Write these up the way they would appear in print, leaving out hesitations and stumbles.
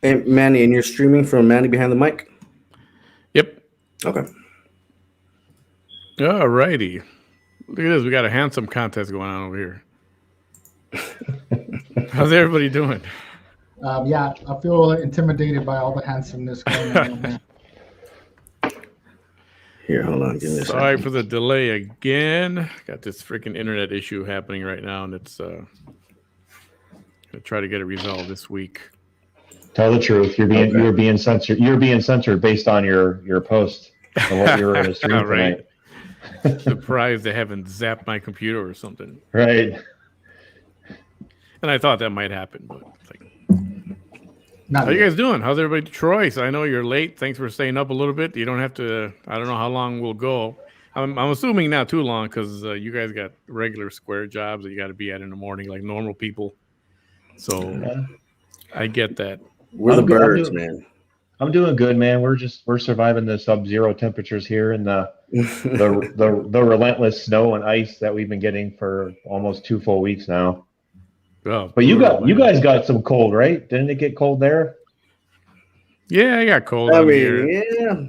Hey, Manny, and you're streaming from Manny behind the mic? Yep. Okay. All righty. Look at this. We got a handsome contest going on over here. How's everybody doing? Yeah, I feel intimidated by all the handsomeness going around here. Here, hold on. Give me a Sorry second. for the delay again. Got this freaking internet issue happening right now, and it's gonna try to get it resolved this week. Tell the truth. You're being censored. You're being censored based on your post and what you were in a stream Right. tonight. Surprised they haven't zapped my computer or something. Right. And I thought that might happen, but it's like, Not how you yet. guys doing? How's everybody? Troy, so I know you're late. Thanks for staying up a little bit. You don't have to. I don't know how long we'll go. I'm assuming not too long because you guys got regular square jobs that you got to be at in the morning like normal people. So Yeah. I get that. We're the I'm good. birds, man. I'm doing good, man. We're surviving the sub-zero temperatures here and the relentless snow and ice that we've been getting for almost 2 full weeks now. Oh, But you brutal, man. guys got some cold, right? Didn't it get cold there? Yeah, I got cold I on mean, here. yeah.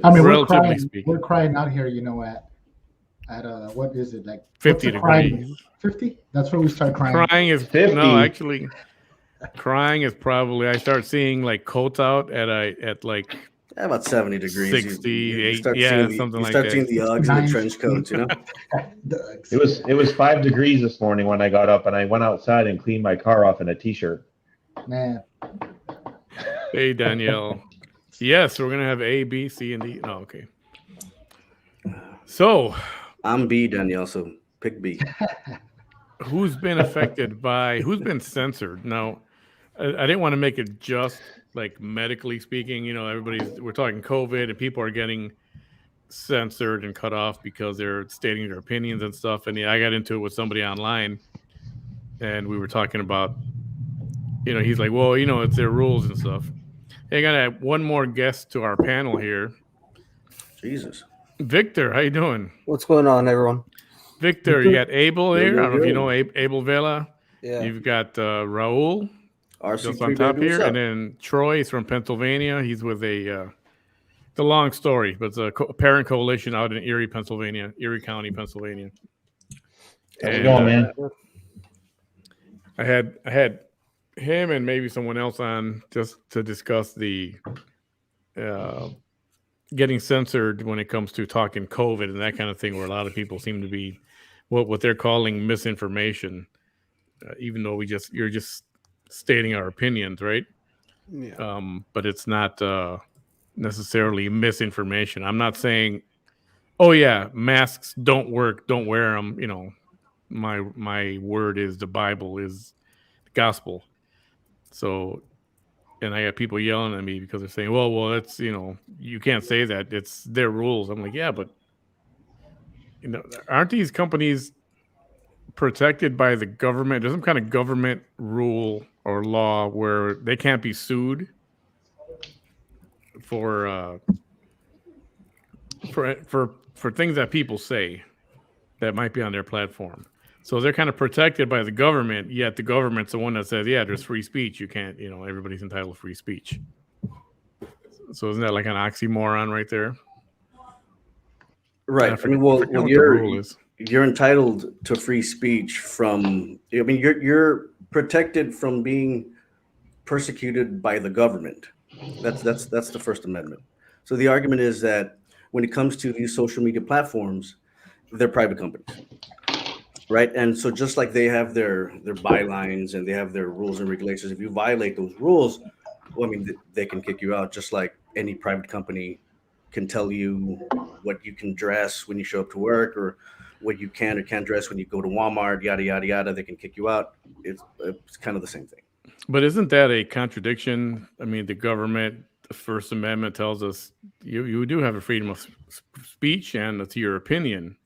I mean, Relatively speaking. we're crying out here, at what is it like? 50 what's the crying? degrees. 50? That's where we start crying. Crying is 50. no, actually, crying is probably. I start seeing like coats out at like About 70 degrees. 68, start yeah, seeing the, something you like start that. seeing the Uggs and the 9 trench coats, you know? It was 5 degrees this morning when I got up and I went outside and cleaned my car off in a t-shirt. Man, Hey, Danielle. Yes, we're gonna have A, B, C, and D. No, okay. So, I'm B, Danielle, so pick B. who's been affected by? Who's been censored? Now, I didn't want to make it just like medically speaking. We're talking COVID, and people are getting censored and cut off because they're stating their opinions and stuff. And I got into it with somebody online, and we were talking about, he's like, well, it's their rules and stuff. Hey, I got to add one more guest to our panel here. Jesus. Victor, how you doing? What's going on, everyone? Victor, you got Abel there. Yo, I don't know if you yo. know Abel Vela. Yeah. You've got Raul just on RC3, top baby, here, what's up? and then Troy is from Pennsylvania. He's with it's a long story, but it's a parent coalition out in Erie, Pennsylvania, Erie County, Pennsylvania. How's it And, going, man? I had him and maybe someone else on just to discuss the getting censored when it comes to talking COVID and that kind of thing, where a lot of people seem to be what they're calling misinformation, even though you're just stating our opinions, right? Yeah. But it's not necessarily misinformation. I'm not saying, oh yeah, masks don't work, don't wear them. My word is the Bible is the gospel. So, and I got people yelling at me because they're saying, well, that's you can't say that. It's their rules. I'm like, yeah, but aren't these companies protected by the government? There's some kind of government rule or law where they can't be sued for things that people say that might be on their platform. So they're kind of protected by the government, yet the government's the one that says, yeah, there's free speech. You can't, everybody's entitled to free speech. So isn't that like an oxymoron right there? Right. I mean, well, what the rule you're is. you're entitled to free speech from. I mean, you're protected from being persecuted by the government. That's the First Amendment. So the argument is that when it comes to these social media platforms, they're private companies, right? And so just like they have their bylines and they have their rules and regulations, if you violate those rules, well, I mean, they can kick you out, just like any private company can tell you what you can dress when you show up to work or what you can or can't dress when you go to Walmart, yada, yada, yada. They can kick you out. It's kind of the same thing. But isn't that a contradiction? I mean, the government, the First Amendment tells us you do have a freedom of speech and it's your opinion.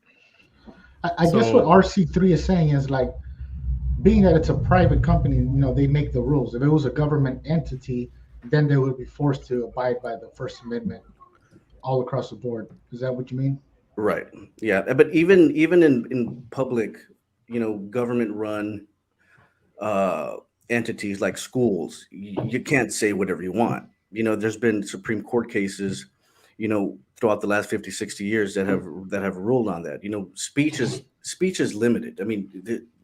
I guess what RC3 is saying is like, being that it's a private company, they make the rules. If it was a government entity, then they would be forced to abide by the First Amendment all across the board. Is that what you mean? Right. Yeah. But even in public, government run entities like schools, you can't say whatever you want. There's been Supreme Court cases, throughout the last 50, 60 years that have ruled on that. Speech is limited. I mean,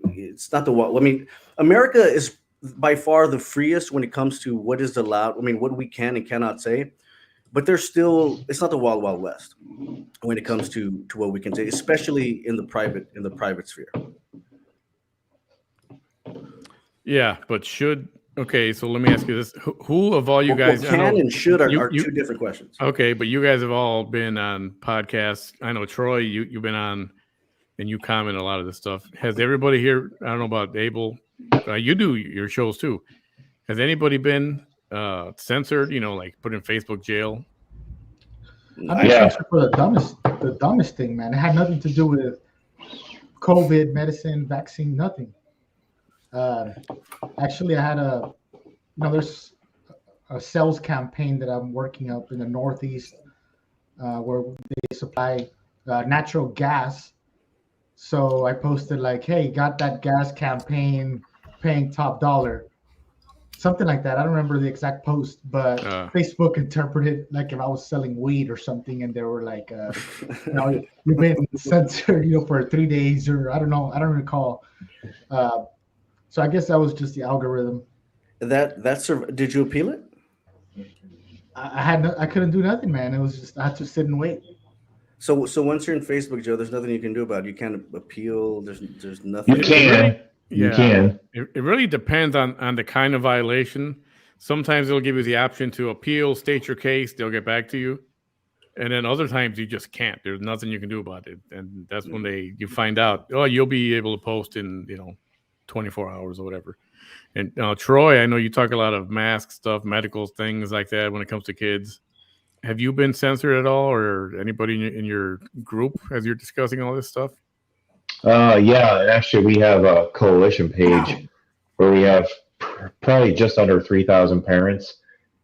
it's not the I mean, America is by far the freest when it comes to what is allowed. I mean, what we can and cannot say. But it's not the wild, wild west when it comes to what we can say, especially in the private sphere. Yeah, but okay, so let me ask you this: Who of all you guys can and should are two different questions. Okay, but you guys have all been on podcasts. I know Troy, you've been on, and you comment a lot of this stuff. Has everybody here? I don't know about Abel. You do your shows too. Has anybody been censored? Like put in Facebook jail? I've been censored for the dumbest thing, man. It had nothing to do with COVID, medicine, vaccine, nothing. Actually, I had there's a sales campaign that I'm working up in the Northeast where they supply natural gas. So I posted like, hey, got that gas campaign, paying top dollar. Something like that. I don't remember the exact post, but Facebook interpreted like if I was selling weed or something, and they were like, you've been censored, for 3 days, or I don't know. I don't recall. So I guess that was just the algorithm. Did you appeal it? I couldn't do nothing, man. It was just I had to sit and wait. So once you're in Facebook, Joe, there's nothing you can do about it. You can't appeal. There's nothing. You can. You can. It really depends on the kind of violation. Sometimes they'll give you the option to appeal, state your case. They'll get back to you. And then other times you just can't. There's nothing you can do about it. And that's when you find out, you'll be able to post in, 24 hours or whatever. And Troy, I know you talk a lot of mask stuff, medical things like that when it comes to kids. Have you been censored at all, or anybody in your group as you're discussing all this stuff? Yeah, and actually we have a coalition page where we have probably just under 3,000 parents,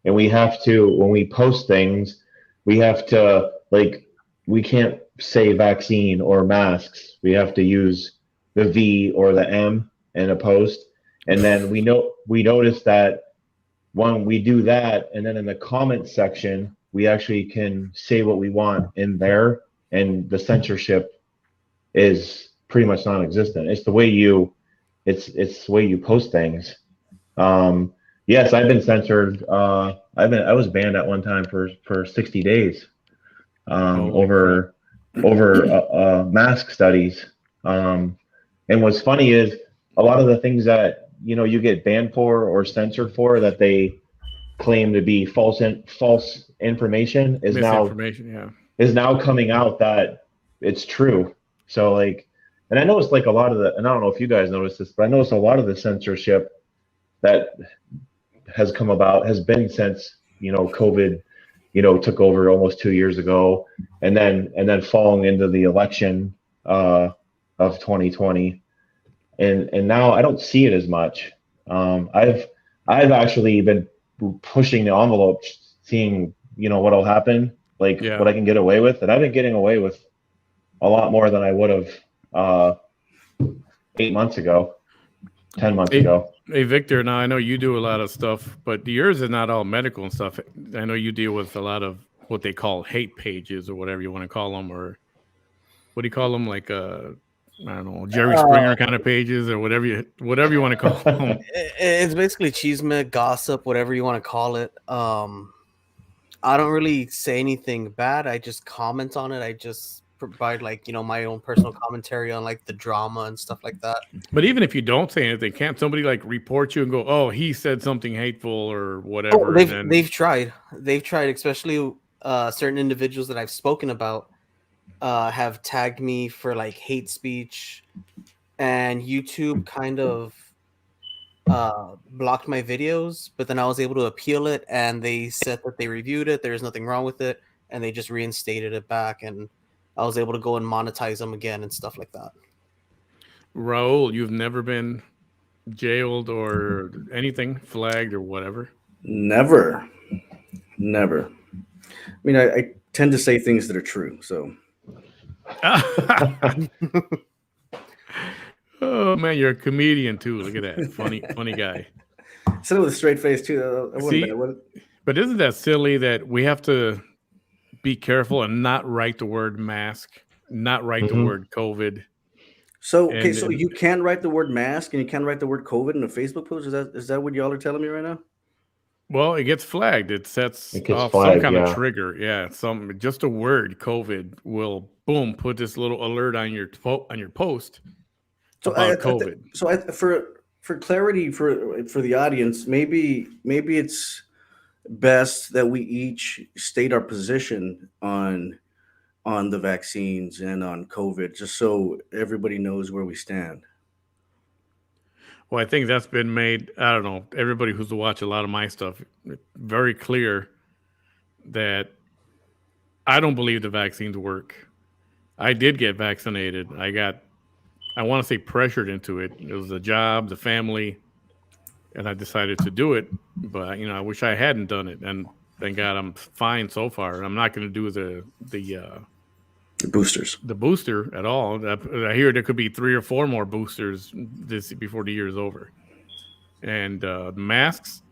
and we have to, when we post things, we have to, we can't say vaccine or masks. We have to use the V or the M in a post, and then we notice that when we do that, and then in the comment section, we actually can say what we want in there, and the censorship is pretty much non-existent. It's the way it's the way you post things. Yes, I've been censored. I was banned at one time for 60 days over mask studies. And what's funny is a lot of the things that you get banned for or censored for that they claim to be false information is now coming out that it's true. So and I noticed a lot of and I don't know if you guys noticed this, but I noticed a lot of the censorship that has come about has been since COVID took over almost 2 years ago, and then falling into the election of 2020, and now I don't see it as much. I've actually been pushing the envelope, seeing what'll happen, what I can get away with, and I've been getting away with a lot more than I would have 8 months ago, 10 months ago. Hey, Victor, now I know you do a lot of stuff, but yours is not all medical and stuff. I know you deal with a lot of what they call hate pages or whatever you want to call them, or what do you call them? I don't know, Jerry Springer kind of pages or whatever you want to call them. It's basically chisme, gossip, whatever you want to call it. I don't really say anything bad. I just comment on it. I just provide my own personal commentary on the drama and stuff like that. But even if you don't say anything, can't somebody report you and go, oh, he said something hateful or whatever? They've tried, especially certain individuals that I've spoken about have tagged me for hate speech, and YouTube kind of blocked my videos, but then I was able to appeal it, and they said that they reviewed it, there's nothing wrong with it, and they just reinstated it back, and I was able to go and monetize them again and stuff like that. Raul, you've never been jailed or anything, flagged or whatever? Never. I mean, I tend to say things that are true, so. Oh man, you're a comedian too. Look at that, funny guy. Said it with a straight face too. I wouldn't See, bet, would it? but isn't that silly that we have to be careful and not write the word mask, not write the Mhm. word COVID? So okay, And, so you can write the word mask and you can write the word COVID in a Facebook post. Is that what y'all are telling me right now? well, it gets flagged. It sets It gets off some flagged, kind of yeah. trigger. Yeah, just a word COVID will boom put this little alert on your post So about COVID. for clarity for the audience, maybe it's best that we each state our position on the vaccines and on COVID, just so everybody knows where we stand. Well, I think that's been made. I don't know. Everybody who's watched a lot of my stuff, very clear that I don't believe the vaccines work. I did get vaccinated. I want to say pressured into it. It was the job, the family, and I decided to do it. But I wish I hadn't done it. And thank God I'm fine so far. I'm not going to do The boosters. the booster at all. I hear there could be 3 or 4 more boosters this before the year is over. And masks,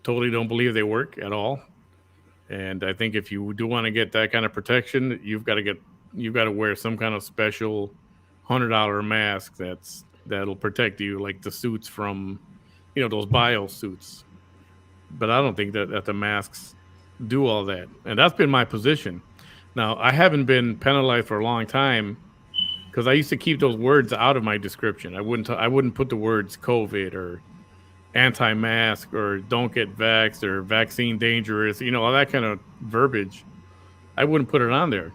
totally don't believe they work at all. And I think if you do want to get that kind of protection, you've got to wear some kind of special $100 mask that'll protect you, like the suits from those bio suits. But I don't think that the masks do all that. And that's been my position. Now, I haven't been penalized for a long time because I used to keep those words out of my description. I wouldn't put the words COVID or anti-mask or don't get vaxxed or vaccine dangerous, all that kind of verbiage. I wouldn't put it on there.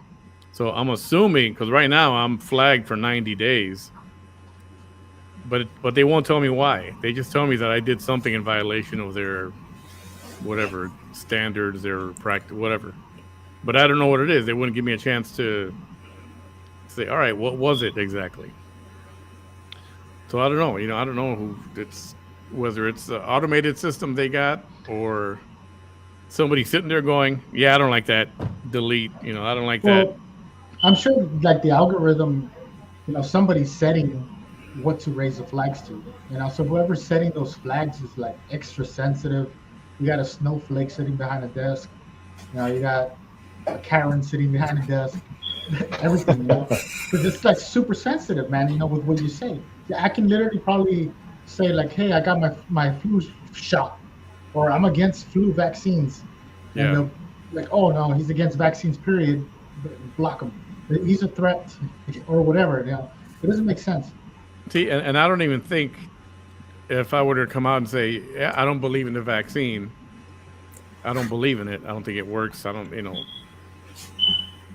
So I'm assuming, because right now I'm flagged for 90 days, but they won't tell me why. They just tell me that I did something in violation of their whatever standards, their practice, whatever. But I don't know what it is. They wouldn't give me a chance to say, all right, what was it exactly? So I don't know. I don't know whether it's the automated system they got or somebody sitting there going, yeah, I don't like that. Delete. I don't like that. I'm sure like the algorithm, somebody's setting what to raise the flags to. So whoever's setting those flags is like extra sensitive. You got a snowflake sitting behind a desk. You got a Karen sitting behind a desk. Everything, because it's like super sensitive, man. With what you say, I can literally probably say like, hey, I got my flu shot, or I'm against flu vaccines. Yeah. And they'll like, oh no, he's against vaccines. Period. Block him. He's a threat, or whatever. It doesn't make sense. See, and I don't even think if I were to come out and say, yeah, I don't believe in the vaccine. I don't believe in it. I don't think it works. I don't,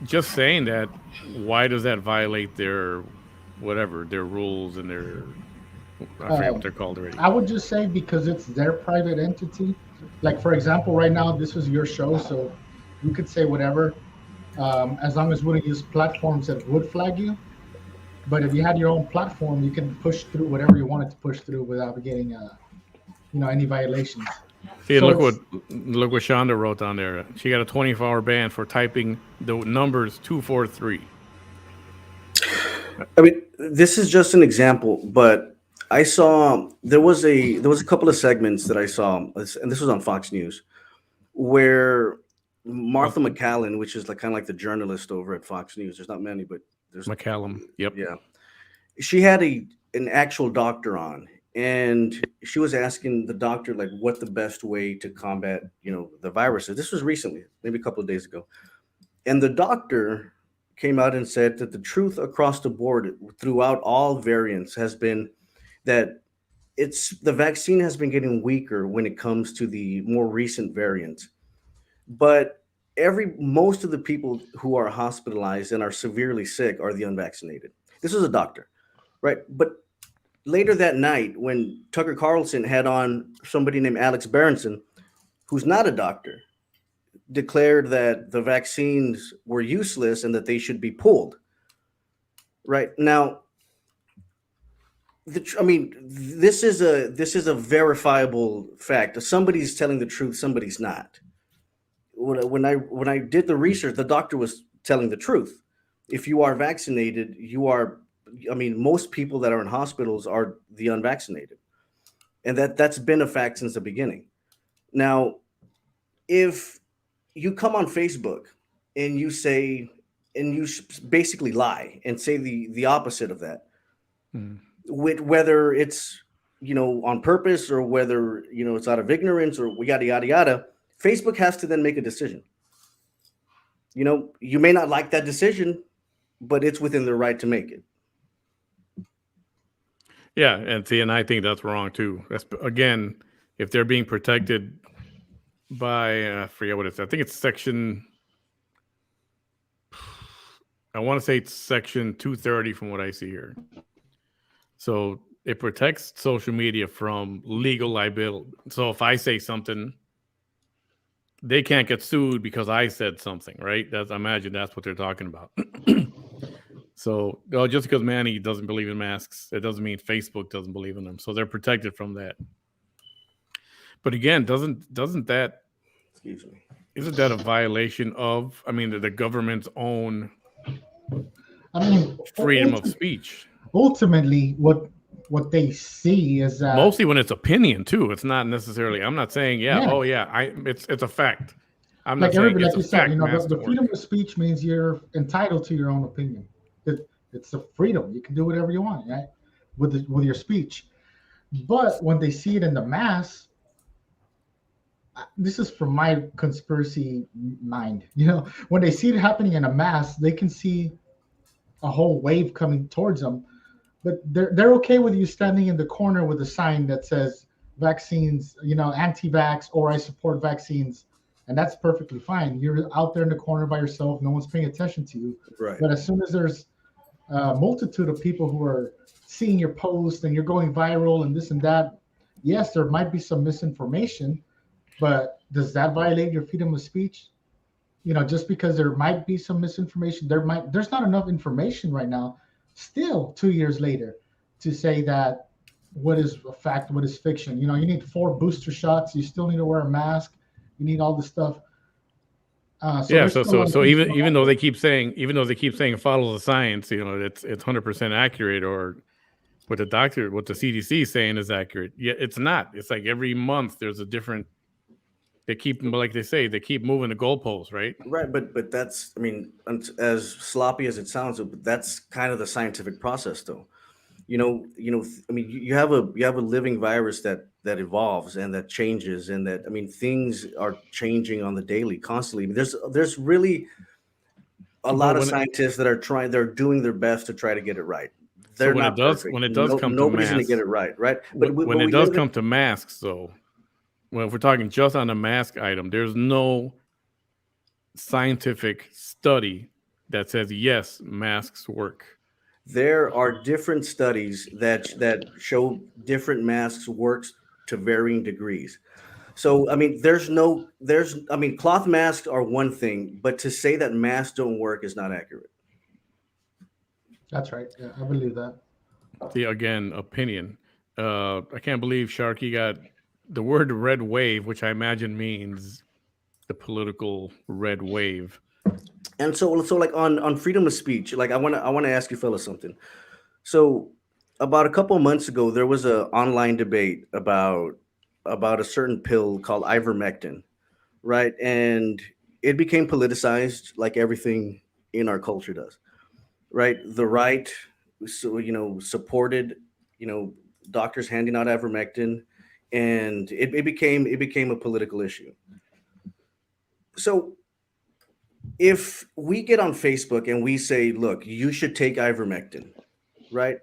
just saying that, why does that violate their rules and their, I forget what they're called already. I would just say because it's their private entity. Like, for example, right now, this was your show, so you could say whatever, as long as we wouldn't use platforms that would flag you. But if you had your own platform, you can push through whatever you wanted to push through without getting, any violations. See, So look what Shonda wrote down there. She got a 24-hour ban for typing the numbers 243. I mean, this is just an example, but I saw there was a couple of segments that I saw, and this was on Fox News, where Martha McCallum, which is kind of like the journalist over at Fox News. There's not many, but there's McCallum. Yep. Yeah. She had an actual doctor on, and she was asking the doctor what the best way to combat the virus is. This was recently, maybe a couple of days ago, and the doctor came out and said that the truth across the board throughout all variants has been that the vaccine has been getting weaker when it comes to the more recent variants, but most of the people who are hospitalized and are severely sick are the unvaccinated. This is a doctor, right? But later that night, when Tucker Carlson had on somebody named Alex Berenson, who's not a doctor, declared that the vaccines were useless and that they should be pulled. Right now, this is a verifiable fact. Somebody's telling the truth, somebody's not. When I did the research, the doctor was telling the truth. If you are vaccinated, you are. Most people that are in hospitals are the unvaccinated. and that's been a fact since the beginning. Now, if you come on Facebook and you say, and you basically lie and say the opposite of that, with whether it's on purpose or whether it's out of ignorance or yada yada yada, Facebook has to then make a decision. You may not like that decision, but it's within their right to make it. Yeah, and I think that's wrong too. That's, again, if they're being protected by I forget what it's. I think it's section. I want to say it's section 230 from what I see here. So it protects social media from legal liability. So if I say something, they can't get sued because I said something, right? I imagine that's what they're talking about. So just because Manny doesn't believe in masks, it doesn't mean Facebook doesn't believe in them. So they're protected from that. But again, doesn't that, excuse me, isn't that a violation of, the government's own freedom of speech? Ultimately, what they see is that mostly when it's opinion too. It's not necessarily. I'm not saying it's a fact. I'm not saying it's a fact. The freedom of speech means you're entitled to your own opinion. It's a freedom. You can do whatever you want, right? With your speech. But when they see it in the mass, this is from my conspiracy mind. When they see it happening in a mass, they can see a whole wave coming towards them. But they're okay with you standing in the corner with a sign that says vaccines, anti-vax, or I support vaccines. And that's perfectly fine. You're out there in the corner by yourself. No one's paying attention to you. Right. But as soon as there's a multitude of people who are seeing your post and you're going viral and this and that, yes, there might be some misinformation, but does that violate your freedom of speech? Just because there might be some misinformation, there's not enough information right now, still 2 years later, to say that what is a fact, what is fiction. You need 4 booster shots, you still need to wear a mask, you need all this stuff. So even though they keep saying follow the science, it's 100% accurate, or what the CDC is saying is accurate. Yeah, it's not. It's like every month there's a different. They keep, like they say, they keep moving the goalposts, right? Right, but that's, as sloppy as it sounds, that's kind of the scientific process, though. You have a living virus that evolves and that changes, and that things are changing on the daily, constantly. There's really a lot of scientists that they're doing their best to try to get it right. They're not perfect. When it does come to nobody's masks, going to get it right, right? But when it does come to masks, though. Well, if we're talking just on the mask item, there's no scientific study that says, yes, masks work. There are different studies that show different masks works to varying degrees. So, cloth masks are one thing, but to say that masks don't work is not accurate. That's right. Yeah, I believe that. See, again, opinion. I can't believe Sharky got the word red wave, which I imagine means the political red wave. And so like on freedom of speech, like I want to ask you fellas something. So about a couple of months ago, there was an online debate about a certain pill called ivermectin, right? And it became politicized, like everything in our culture does, right? The right, supported, doctors handing out ivermectin, and it became a political issue. So if we get on Facebook and we say, look, you should take ivermectin, right?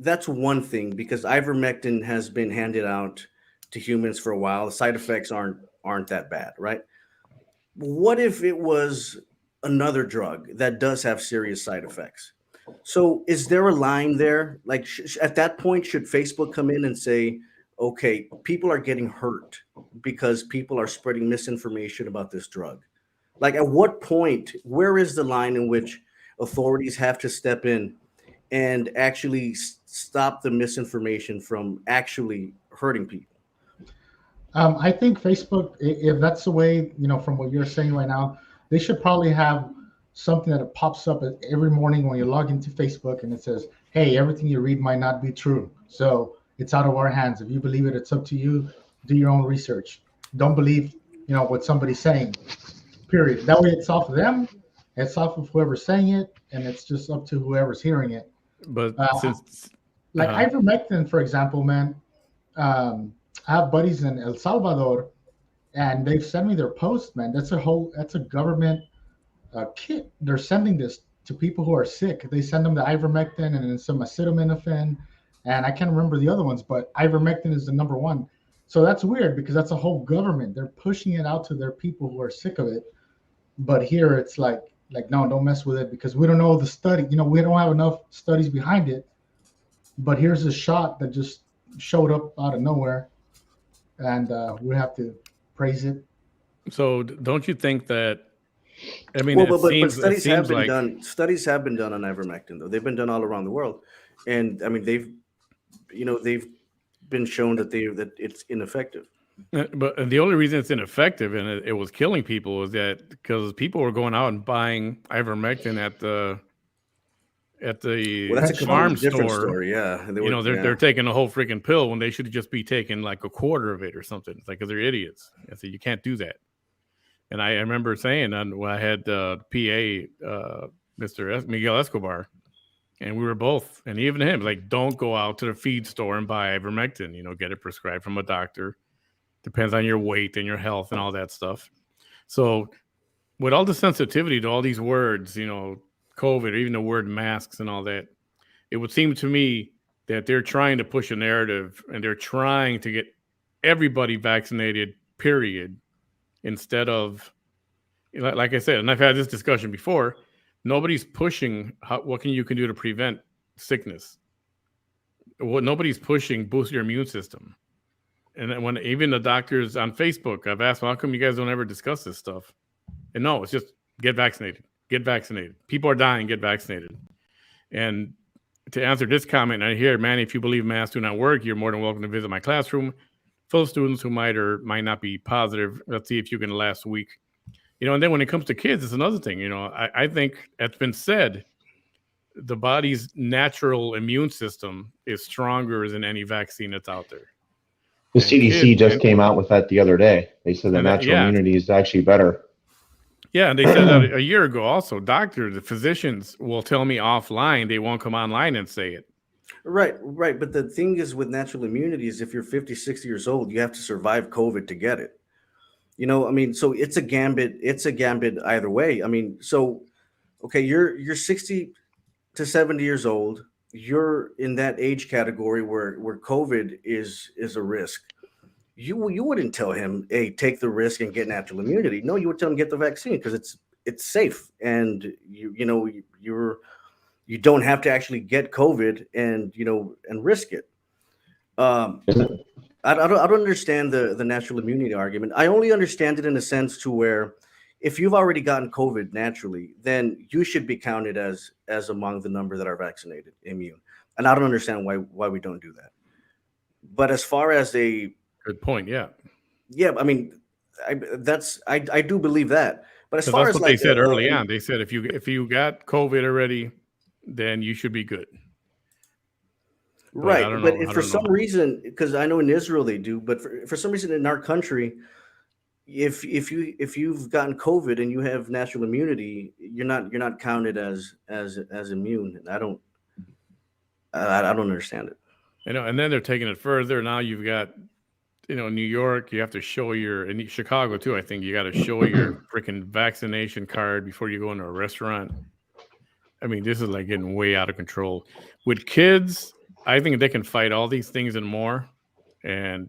That's one thing, because ivermectin has been handed out to humans for a while. The side effects aren't that bad, right? What if it was another drug that does have serious side effects? So is there a line there? Like at that point, should Facebook come in and say, okay, people are getting hurt because people are spreading misinformation about this drug? Like at what point, where is the line in which authorities have to step in and actually stop the misinformation from actually hurting people? I think Facebook, if that's the way, from what you're saying right now, they should probably have something that pops up every morning when you log into Facebook and it says, hey, everything you read might not be true. So It's out of our hands. If you believe it, it's up to you. Do your own research. Don't believe, what somebody's saying. Period. That way, it's off of them. It's off of whoever's saying it, and it's just up to whoever's hearing it. But since Like ivermectin, for example, man. I have buddies in El Salvador, and they've sent me their post, man. That's a government kit. They're sending this to people who are sick. They send them the ivermectin and then some acetaminophen, and I can't remember the other ones, but ivermectin is the number one. So that's weird because that's a whole government. They're pushing it out to their people who are sick of it. But here it's like no, don't mess with it because we don't know the study. We don't have enough studies behind it. But here's a shot that just showed up out of nowhere, and we have to praise it. So don't you think that? I mean, but studies have been done. Studies have been done on ivermectin, though. They've been done all around the world, and I mean they've been shown that it's ineffective. But the only reason it's ineffective and it was killing people is that because people were going out and buying ivermectin at the that's a farm different store. story, yeah. They're taking a whole freaking pill when they should just be taking like a quarter of it or something. It's like, because they're idiots. I said, you can't do that. And I remember saying when I had PA, Mr. Miguel Escobar, and we were both, and even him, like, don't go out to the feed store and buy ivermectin. Get it prescribed from a doctor. Depends on your weight and your health and all that stuff. So with all the sensitivity to all these words, COVID, or even the word masks and all that, it would seem to me that they're trying to push a narrative and they're trying to get everybody vaccinated, period, instead of, like I said, and I've had this discussion before, nobody's pushing what you can do to prevent sickness. Nobody's pushing boost your immune system. And when even the doctors on Facebook, I've asked, well, how come you guys don't ever discuss this stuff? And no, it's just get vaccinated. Get vaccinated. People are dying. Get vaccinated. And to answer this comment, I hear, man, if you believe masks do not work, you're more than welcome to visit my classroom. Full of students who might or might not be positive. Let's see if you can last week. And then when it comes to kids, it's another thing. I think it's been said, the body's natural immune system is stronger than any vaccine that's out there. The CDC just came out with that the other day. They said the natural immunity is actually better. Yeah, and they said that a year ago also. The physicians will tell me offline. They won't come online and say it. Right. But the thing is with natural immunity is if you're 50, 60 years old, you have to survive COVID to get it. So it's a gambit. It's a gambit either way. Okay, you're 60 to 70 years old. You're in that age category where COVID is a risk. You wouldn't tell him, hey, take the risk and get natural immunity. No, you would tell him get the vaccine because it's safe and you don't have to actually get COVID and risk it. I don't understand the natural immunity argument. I only understand it in a sense to where if you've already gotten COVID naturally, then you should be counted as among the number that are vaccinated, immune. And I don't understand why we don't do that. But as far as a good point, yeah, I do believe that. But as far that's as what they said early on, they said if you got COVID already, then you should be good. Right, but if for some reason, because I know in Israel they do, but for some reason in our country, if you've gotten COVID and you have natural immunity, you're not counted as immune. And I don't understand it. And then they're taking it further. Now you've got, New York, you have to show in Chicago too. I think you got to show your freaking vaccination card before you go into a restaurant. I mean, this is like getting way out of control. With kids, I think they can fight all these things and more. And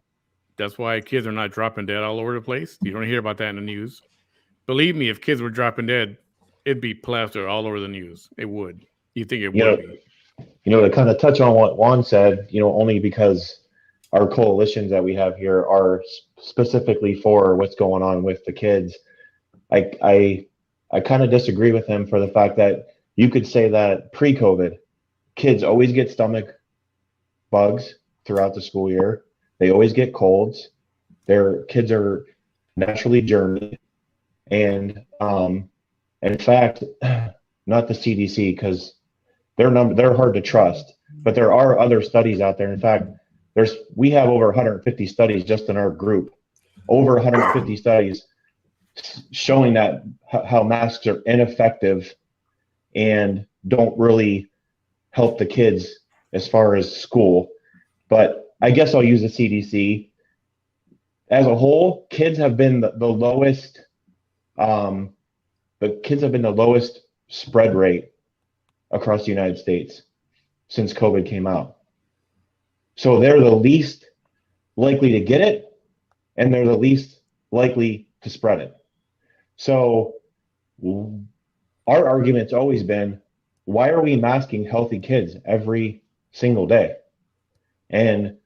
that's why kids are not dropping dead all over the place. You don't hear about that in the news. Believe me, if kids were dropping dead, it'd be plastered all over the news. It would. You think it would be? To kind of touch on what Juan said, only because our coalitions that we have here are specifically for what's going on with the kids. I kind of disagree with him for the fact that you could say that pre-COVID, kids always get stomach bugs throughout the school year. They always get colds. Their kids are naturally germy. And in fact, not the CDC, because they're hard to trust. But there are other studies out there. In fact, We have over 150 studies just in our group, over 150 studies showing that how masks are ineffective and don't really help the kids as far as school. But I guess I'll use the CDC. As a whole, kids have been the lowest. The kids have been the lowest spread rate across the United States since COVID came out. So they're the least likely to get it, and they're the least likely to spread it. So our argument's always been, why are we masking healthy kids every single day? And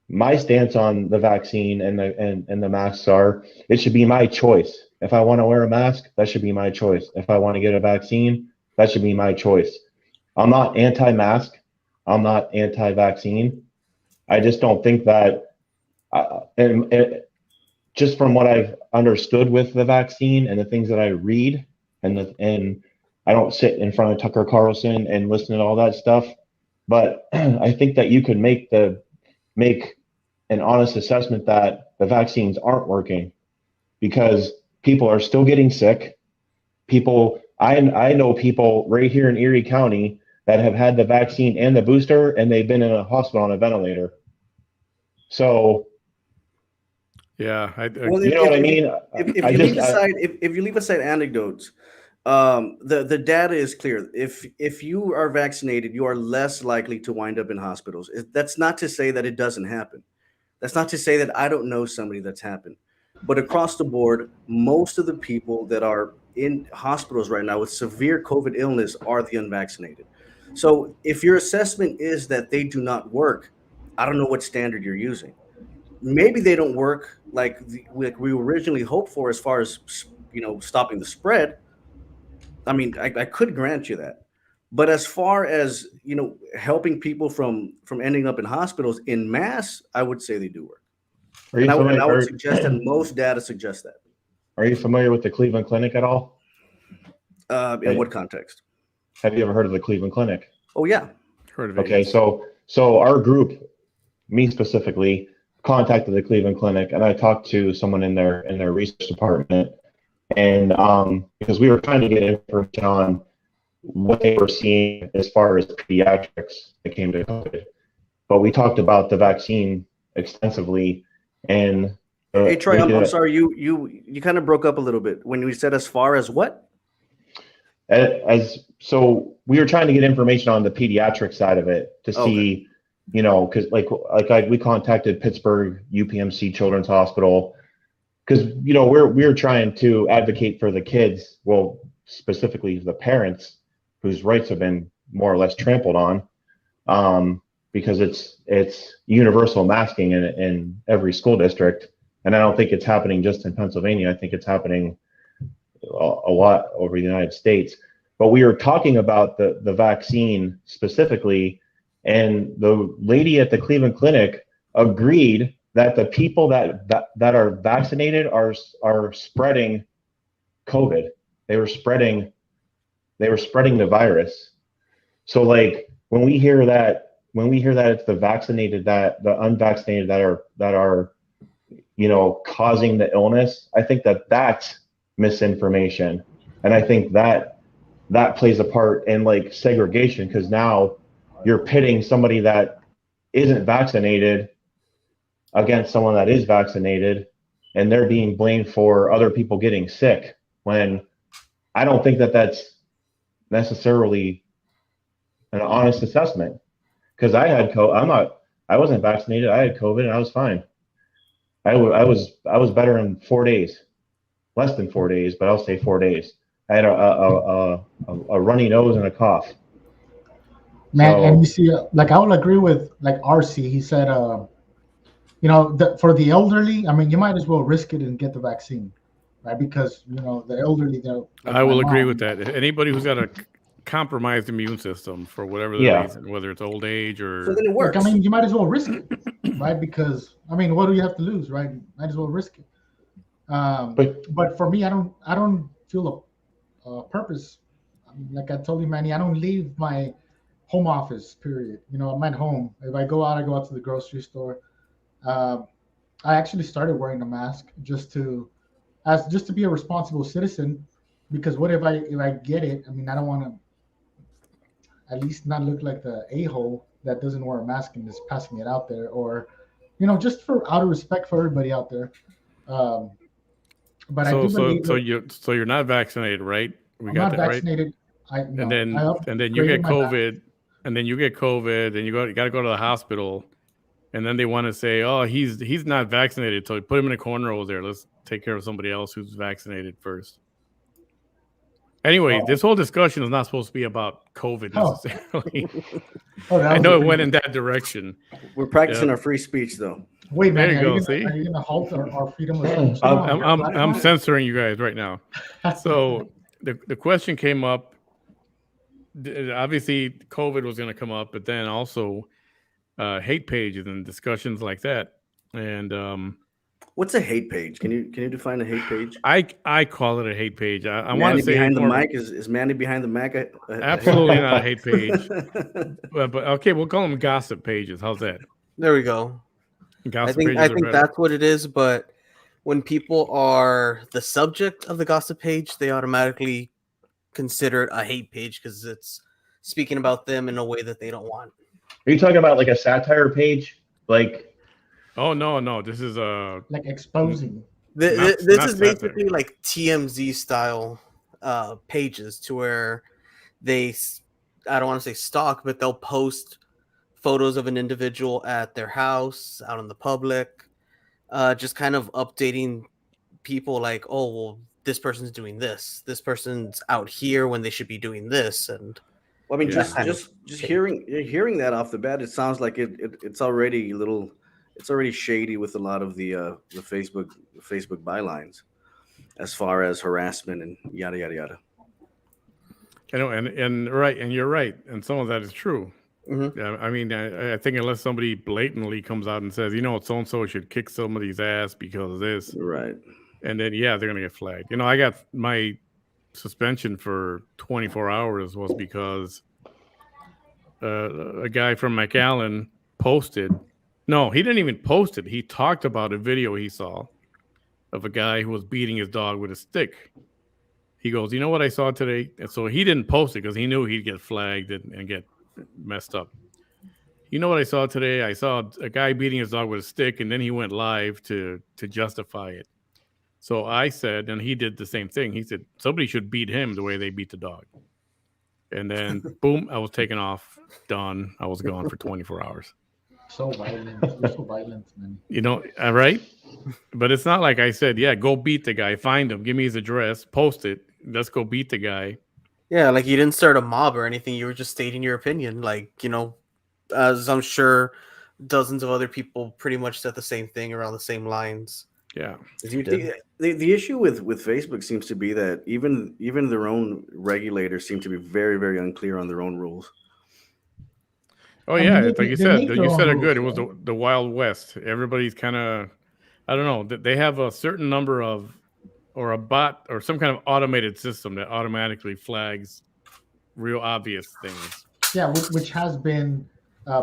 my stance on the vaccine and the masks are, it should be my choice. If I want to wear a mask, that should be my choice. If I want to get a vaccine, that should be my choice. I'm not anti-mask. I'm not anti-vaccine. I just don't think that, and just from what I've understood with the vaccine and the things that I read, and I don't sit in front of Tucker Carlson and listen to all that stuff, but I think that you could make an honest assessment that the vaccines aren't working because people are still getting sick. I know people right here in Erie County that have had the vaccine and the booster, and they've been in a hospital on a ventilator. So, yeah, Well, you know what I mean? if you leave aside anecdotes, the data is clear. If you are vaccinated, you are less likely to wind up in hospitals. That's not to say that it doesn't happen. That's not to say that I don't know somebody that's happened. But across the board, most of the people that are in hospitals right now with severe COVID illness are the unvaccinated. So if your assessment is that they do not work, I don't know what standard you're using. Maybe they don't work like we originally hoped for as far as stopping the spread. I mean, I could grant you that. But as far as helping people from ending up in hospitals in mass, I would say they do work. And I would suggest that most data suggests that. Are you familiar with the Cleveland Clinic at all? In what context? Have you ever heard of the Cleveland Clinic? Oh yeah, heard of it. Okay, so our group, me specifically, contacted the Cleveland Clinic, and I talked to someone in their research department, and because we were trying to get information on what they were seeing as far as pediatrics that came to COVID, but we talked about the vaccine extensively. And hey Troy, I'm sorry, you kind of broke up a little bit when we said as far as what? So we were trying to get information on the pediatric side of it to see, because we contacted Pittsburgh UPMC Children's Hospital because we're trying to advocate for the kids, well, specifically the parents whose rights have been more or less trampled on, because it's universal masking in every school district, and I don't think it's happening just in Pennsylvania. I think it's happening a lot over the United States. But we were talking about the vaccine specifically, and the lady at the Cleveland Clinic agreed that the people that are vaccinated are spreading COVID. They were spreading the virus. So like when we hear that it's the vaccinated the unvaccinated that are causing the illness, I think that's misinformation, and I think that plays a part in like segregation, because now you're pitting somebody that isn't vaccinated against someone that is vaccinated, and they're being blamed for other people getting sick, when I don't think that that's necessarily an honest assessment, because I had I wasn't vaccinated. I had COVID and I was fine. I was better in 4 days, less than 4 days, but I'll say 4 days. I had a runny nose and a cough. Man, So, and you see, like I will agree with like RC. He said, for the elderly, I mean, you might as well risk it and get the vaccine, right? Because the elderly, I will agree with that. Anybody who's got a compromised immune system for whatever the reason, whether it's old age or so then it works. Look, I mean, you might as well risk it, right? Because I mean, what do you have to lose, right? Might as well risk it. But for me, I don't feel a purpose. I mean, like I told you, Manny, I don't leave my home office. Period. I'm at home. If I go out, I go out to the grocery store. Uh, I actually started wearing a mask just to be a responsible citizen, because what if I get it? I mean, I don't want to at least not look like the a-hole that doesn't wear a mask and is passing it out there, or just for out of respect for everybody out there. Um, but I do believe that you're not vaccinated, right? We I'm got not that right. vaccinated. I And no, I then you upgraded get my vac- COVID, and then you get COVID, and you got to go to the hospital, and then they want to say, oh, he's not vaccinated, so put him in a corner over there. Let's take care of somebody else who's vaccinated first. Anyway, this whole discussion is not supposed to be about COVID necessarily. I know it went in that direction. We're practicing our free speech, though. Wait, There Manny, you go. are See, you gonna halt our freedom of speech? I'm censoring you guys right now. So the question came up. Obviously, COVID was going to come up, but then also hate pages and discussions like that. And What's a hate page? Can you define a hate page? I call it a hate page. I want Manny to say behind the more, mic is Manny behind the mic. absolutely not a hate page. But okay, we'll call them gossip pages. How's that? There we go. Gossip I pages think are better. that's what it is. But when people are the subject of the gossip page, they automatically consider it a hate page because it's speaking about them in a way that they don't want. Are you talking about like a satire page? Like, Oh no, this is like exposing. This not is basically like TMZ style pages, to where they, I don't want to say stalk, but they'll post photos of an individual at their house, out in the public, just kind of updating people like, oh, well, this person's doing this person's out here when they should be doing this. And well, I mean, Yeah. just hearing that off the bat, it sounds like it's already it's already shady with a lot of the Facebook bylines, as far as harassment and yada yada yada. I know, and right, and you're right, and some of that is true. Mhm. Yeah, I mean, I think unless somebody blatantly comes out and says, so and so should kick somebody's ass because of this, Right. and then they're gonna get flagged. I got my suspension for 24 hours was because a guy from McAllen posted. No, he didn't even post it. He talked about a video he saw of a guy who was beating his dog with a stick. He goes, you know what I saw today? And so he didn't post it because he knew he'd get flagged and get messed up. You know what I saw today? I saw a guy beating his dog with a stick, and then he went live to justify it. So I said, and he did the same thing. He said, somebody should beat him the way they beat the dog. And then, boom, I was taken off. Done. I was gone for 24 hours. So violent. You're so violent, man. Right? But it's not like I said, yeah, go beat the guy. Find him. Give me his address. Post it. Let's go beat the guy. Yeah, like you didn't start a mob or anything. You were just stating your opinion. Like, as I'm sure dozens of other people pretty much said the same thing around the same lines. Yeah. As you did. The issue with Facebook seems to be that even their own regulators seem to be very, very unclear on their own rules. Oh, yeah. They Like you said, make their you own said it rules, good. It was right? the Wild West. Everybody's kind of, I don't know. They have a certain number of, or a bot or some kind of automated system that automatically flags real obvious things. Yeah, which has been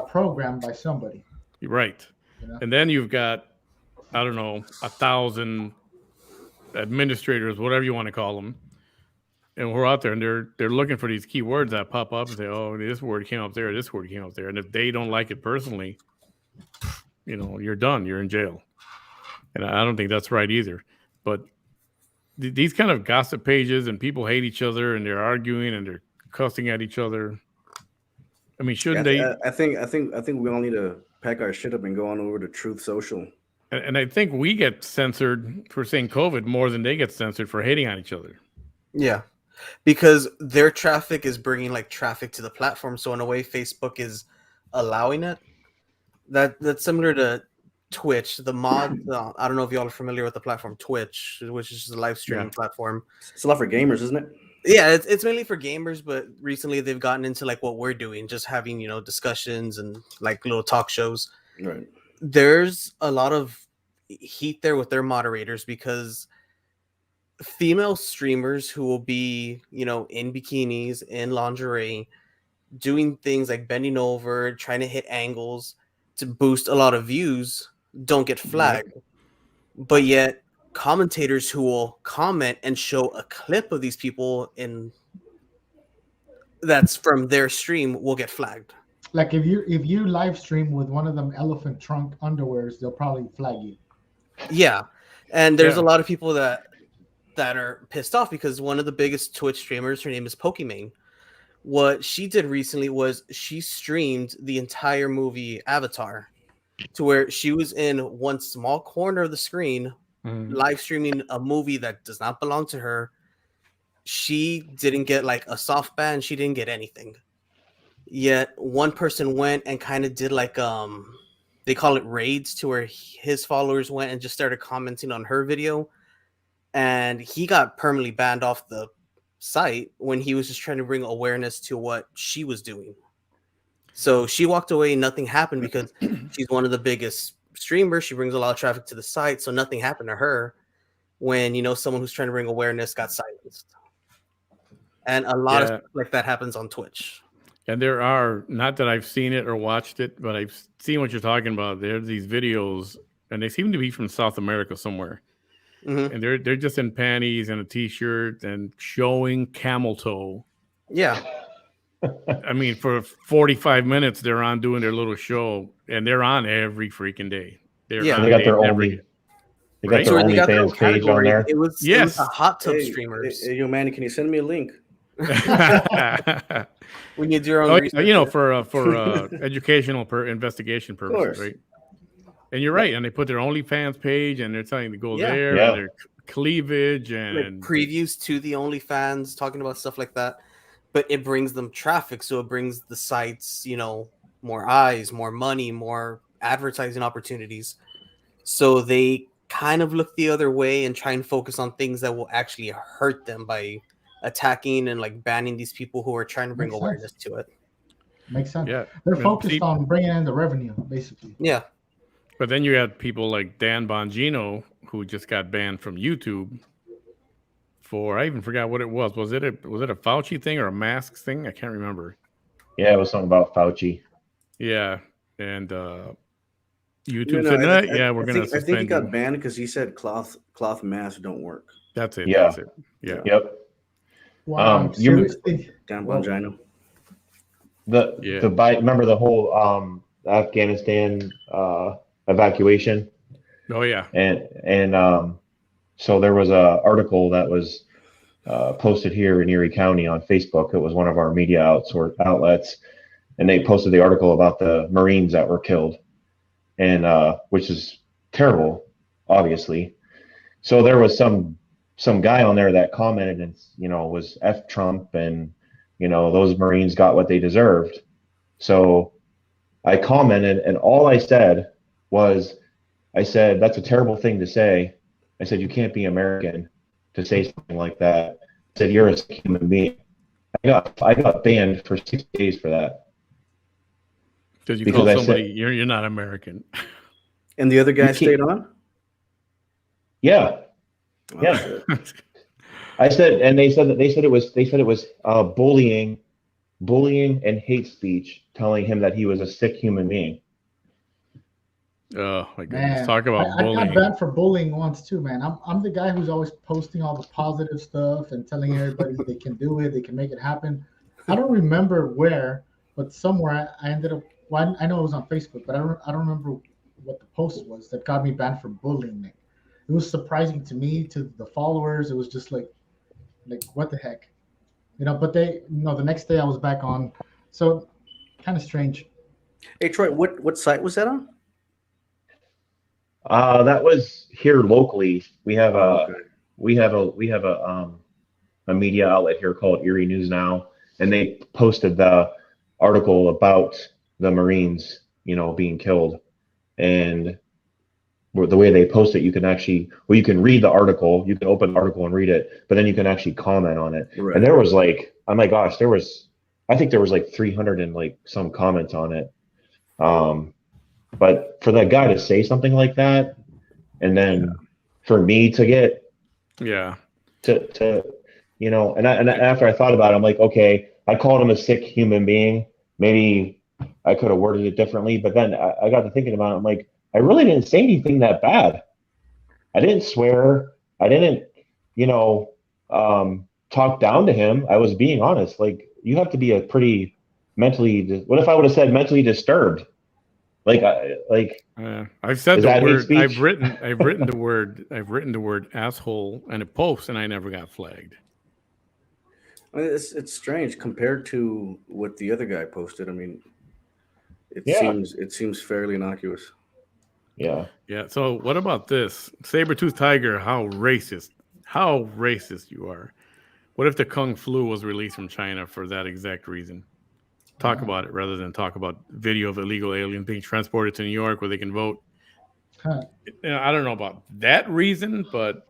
programmed by somebody. Right. And then you've got, I don't know, 1,000 administrators, whatever you want to call them. And we're out there and they're looking for these keywords that pop up and say, oh, this word came up there, this word came up there. And if they don't like it personally, you're done. You're in jail. And I don't think that's right either. But these kind of gossip pages and people hate each other and they're arguing and they're cussing at each other. I mean, shouldn't they? I think we all need to pack our shit up and go on over to Truth Social. And I think we get censored for saying COVID more than they get censored for hating on each other. Yeah, because their traffic is bringing like traffic to the platform. So in a way, Facebook is allowing it. That's similar to Twitch. The mod, I don't know if y'all are familiar with the platform Twitch, which is a live streaming platform. It's a lot for gamers, isn't it? Yeah, it's mainly for gamers, but recently they've gotten into like what we're doing, just having discussions and like little talk shows. Right. There's a lot of heat there with their moderators because female streamers who will be in bikinis, in lingerie, doing things like bending over, trying to hit angles to boost a lot of views don't get flagged. But yet commentators who will comment and show a clip of these people in that's from their stream will get flagged. Like if you live stream with one of them elephant trunk underwears, they'll probably flag you. Yeah. And there's Yeah. a lot of people that are pissed off because one of the biggest Twitch streamers, her name is Pokimane. What she did recently was she streamed the entire movie Avatar to where she was in one small corner of the screen live streaming a movie that does not belong to her. She didn't get like a soft ban, she didn't get anything. Yet one person went and kind of did like they call it raids, to where his followers went and just started commenting on her video, and he got permanently banned off the site when he was just trying to bring awareness to what she was doing. So she walked away, nothing happened because she's one of the biggest streamers. She brings a lot of traffic to the site, so nothing happened to her when, you know, someone who's trying to bring awareness got silenced. And a lot of stuff like that happens on Twitch. And there are, not that I've seen it or watched it, but I've seen what you're talking about. There's these videos, and they seem to be from South America somewhere. Mm-hmm. And they're just in panties and a t-shirt and showing camel toe. Yeah. I mean, for 45 minutes, they're on doing their little show, and they're on every freaking day. They got their every, they got their OnlyFans page on there. It was a hot tub streamers. Hey, yo, Manny, can you send me a link? When you do your own research. You know, for educational investigation purposes, right? And you're right. And they put their OnlyFans page, and they're telling you to go there, and their cleavage and like previews to the OnlyFans, talking about stuff like that. But it brings them traffic, so it brings the sites, you know, more eyes, more money, more advertising opportunities. So they kind of look the other way and try and focus on things that will actually hurt them by attacking and like banning these people who are trying to bring awareness to it. Makes sense. Yeah, they're focused on bringing in the revenue, basically. Yeah. But then you had people like Dan Bongino, who just got banned from YouTube for, I even forgot what it was. Was it a Fauci thing or a masks thing? I can't remember. Yeah, it was something about Fauci. Yeah, and YouTube said, we're going to suspend. I think he got banned because he said cloth masks don't work. That's it. Yeah. That's it. Yeah. Yep. Wow. Seriously? Dan Bongino. Remember the whole Afghanistan evacuation? Oh yeah. And so there was a article that was posted here in Erie County on Facebook. It was one of our media outlets, and they posted the article about the Marines that were killed, and which is terrible, obviously. So there was some guy on there that commented and, you know, was F Trump, and, you know, those Marines got what they deserved. So I commented, and all I said was, that's a terrible thing to say. I said, you can't be American to say something like that. I said, you're a human being. I got banned for 6 days for that. Because you call somebody, you're not American. And the other guy stayed on? Yeah. Yeah. I said, and they said it was bullying and hate speech, telling him that he was a sick human being. Oh my goodness! Talk about bullying. I got banned for bullying once too, man. I'm the guy who's always posting all the positive stuff and telling everybody they can do it, they can make it happen. I don't remember where, but somewhere I ended up. Well, I know it was on Facebook, but I don't remember what the post was that got me banned for bullying. It was surprising to me, to the followers. It was just like what the heck, you know? But the next day I was back on, so kind of strange. Hey Troy, what site was that on? That was here locally. We have a media outlet here called Erie News Now, and they posted the article about the Marines, you know, being killed. And the way they post it, you can read the article, you can open the article and read it, but then you can actually comment on it. Right. And there was like, oh my gosh, I think there was like 300 and like some comments on it. But for that guy to say something like that, and then for me to get, to you know, and after I thought about it, I'm like, okay, I called him a sick human being. Maybe I could have worded it differently, but then I got to thinking about it. I'm like, I really didn't say anything that bad. I didn't swear. I didn't, you know, talk down to him. I was being honest. Like, you have to be a pretty mentally. What if I would have said mentally disturbed? Like, I've said is the that hate word. speech? I've written the word asshole and it posts, and I never got flagged. I mean, it's strange compared to what the other guy posted. I mean, Yeah. it seems fairly innocuous. Yeah. Yeah. So what about this saber-toothed tiger? How racist? How racist you are? What if the Kung flu was released from China for that exact reason? Talk about it rather than talk about video of illegal aliens being transported to New York where they can vote. Huh. I don't know about that reason, but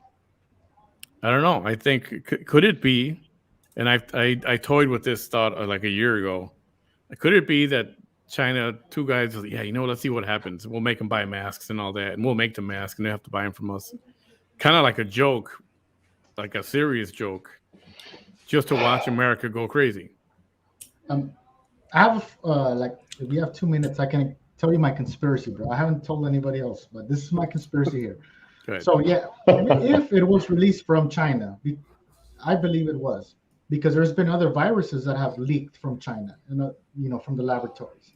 I don't know. I think could it be? And I toyed with this thought like a year ago. Could it be that China, two guys, yeah, let's see what happens. We'll make them buy masks and all that, and we'll make the mask, and they have to buy them from us. Kind of like a joke, like a serious joke, just to watch America go crazy. I have like, if you have 2 minutes, I can tell you my conspiracy, bro. I haven't told anybody else, but this is my conspiracy here. So yeah, if it was released from China, I believe it was, because there's been other viruses that have leaked from China, from the laboratories.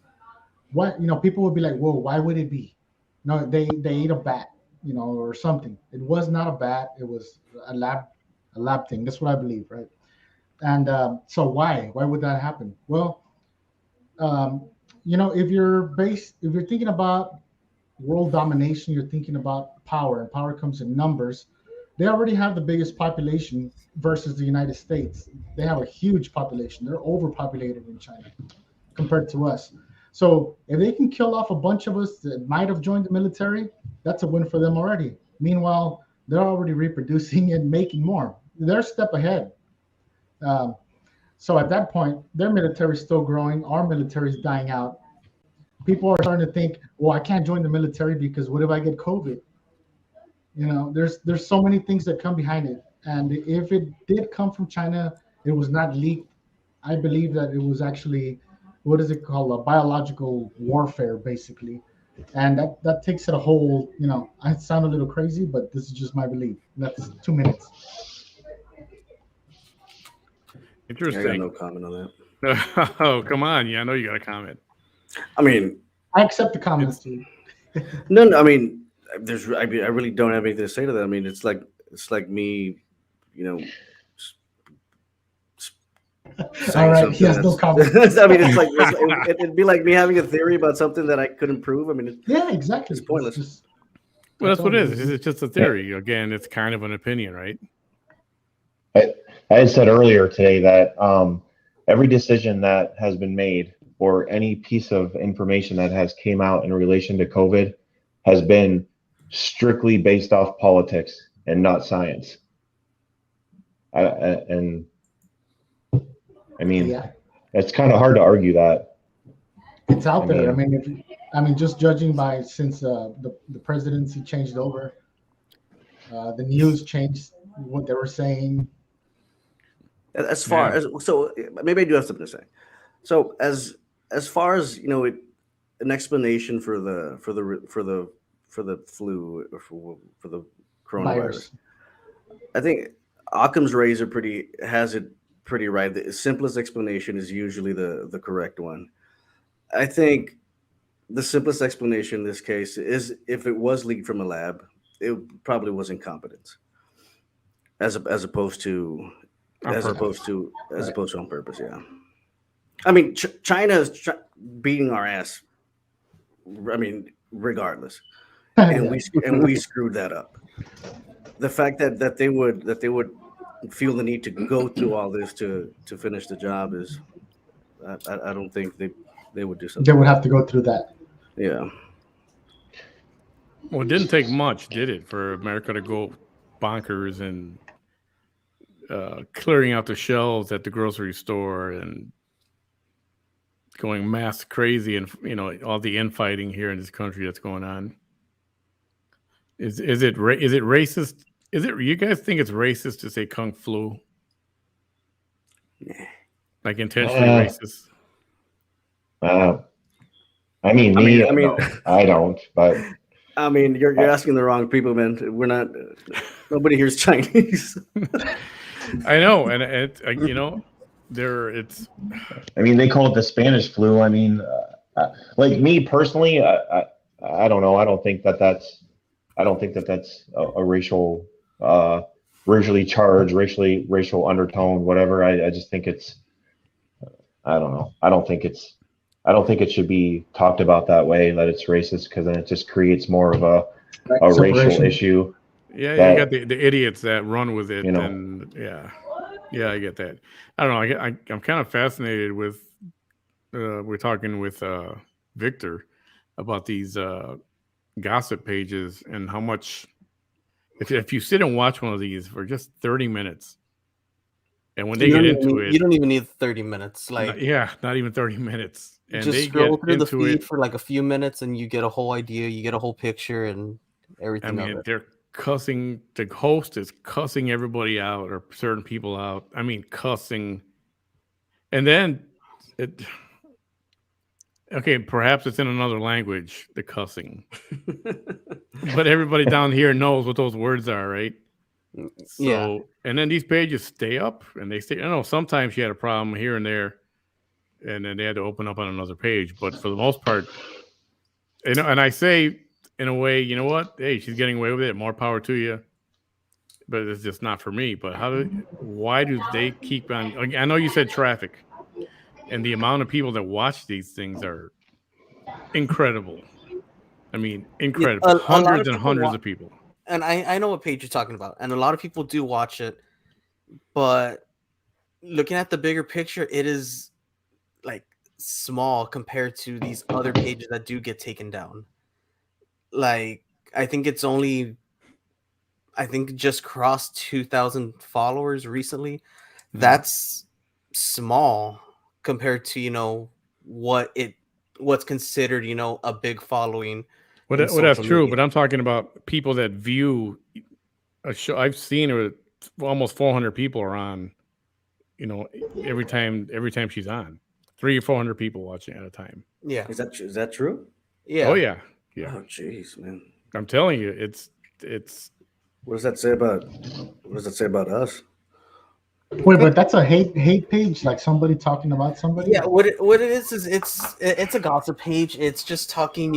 What, people would be like, whoa, why would it be? No, they ate a bat, or something. It was not a bat. It was a lab thing. That's what I believe, right? And so why would that happen? Well, if you're thinking about world domination, you're thinking about power, and power comes in numbers. They already have the biggest population versus the United States. They have a huge population. They're overpopulated in China compared to us. So if they can kill off a bunch of us that might have joined the military, that's a win for them already. Meanwhile, they're already reproducing and making more. They're a step ahead. So at that point, their military is still growing. Our military is dying out. People are starting to think, well, I can't join the military because what if I get COVID? There's so many things that come behind it. And if it did come from China, it was not leaked. I believe that it was actually, what is it called? A biological warfare, basically. And that takes it a whole, I sound a little crazy, but this is just my belief. That's 2 minutes. Interesting. I got no comment on that. Oh, come on. Yeah, I know you got a comment. I mean, I accept the comments too. No, I mean, I really don't have anything to say to that. I mean, it's like me, All right, he has no comments. I mean, it'd be like me having a theory about something that I couldn't prove. I mean, yeah, exactly. It's pointless. Well, that's what it is. It's just a theory. Again, it's kind of an opinion, right? I had said earlier today that every decision that has been made or any piece of information that has came out in relation to COVID has been strictly based off politics and not science. I mean, yeah. It's kind of hard to argue that. It's out there. I mean, just judging by since the presidency changed over, the news changed what they were saying. As far as, so maybe I do have something to say. So as far as an explanation for the flu or for the coronavirus, I think Occam's razor has it pretty right. The simplest explanation is usually the correct one. I think the simplest explanation in this case is if it was leaked from a lab, it probably was incompetence, as opposed to on purpose. Yeah, I mean, China is beating our ass. I mean, regardless, and we screwed that up. The fact that they would feel the need to go through all this to finish the job is, I don't think they would do something. They would have to go through that. Yeah. Well, it didn't take much, did it, for America to go bonkers and clearing out the shelves at the grocery store and going mass crazy, and all the infighting here in this country that's going on. Is it racist? You guys think it's racist to say Kung flu? Yeah. Like intentionally Uh, racist. I mean, I me, mean, I mean, no, I don't. But I mean, you're asking the wrong people, man. We're not. Nobody here's Chinese. I know, and you know, it's I mean, they call it the Spanish flu. I mean, like me personally, I don't know. I don't think that that's a racial, racially charged, racial undertone, whatever. I just think it's, I don't know. I don't think it should be talked about that way, that it's racist, because then it just creates more of Right? a racial Separation. issue yeah, you got that, the idiots that run with it, you know, and yeah, I get that. I don't know. I'm kind of fascinated with. We're talking with Victor about these gossip pages and how much. If you sit and watch one of these for just 30 minutes, and when they get into it, you don't even need 30 minutes. Like, not even 30 minutes, and just they get scroll through the into it. feed for like a few minutes, and you get a whole idea. You get a whole picture and I everything of mean, it. they're cussing. The host is cussing everybody out or certain people out. I mean, cussing. And then it, okay, perhaps it's in another language, the cussing. But everybody down here knows what those words are, right? So, Yeah. and then these pages stay up and they stay. I know sometimes you had a problem here and there, and then they had to open up on another page. But for the most part, you know, and I say in a way, you know what? Hey, she's getting away with it. More power to you. But it's just not for me. But why do they keep on? Like, I know you said traffic, and the amount of people that watch these things are incredible. I mean, incredible. a lot Hundreds of and people hundreds of people. And I know what page you're talking about, and a lot of people do watch it, but looking at the bigger picture, it is like small compared to these other pages that do get taken down. Like, I think just crossed 2,000 followers recently. That's small compared to, what's considered, a big following Well, in well, that's social true. media. But I'm talking about people that view a show. I've seen it. Almost 400 people are on. You know, every time she's on, 300 or 400 people watching at a time. Yeah. Is that true? Yeah. Oh yeah, yeah. Oh, jeez, man. I'm telling you, it's. What does that say about us? Wait, but that's a hate page, like somebody talking about somebody. Yeah, what it is it's a gossip page. It's just talking,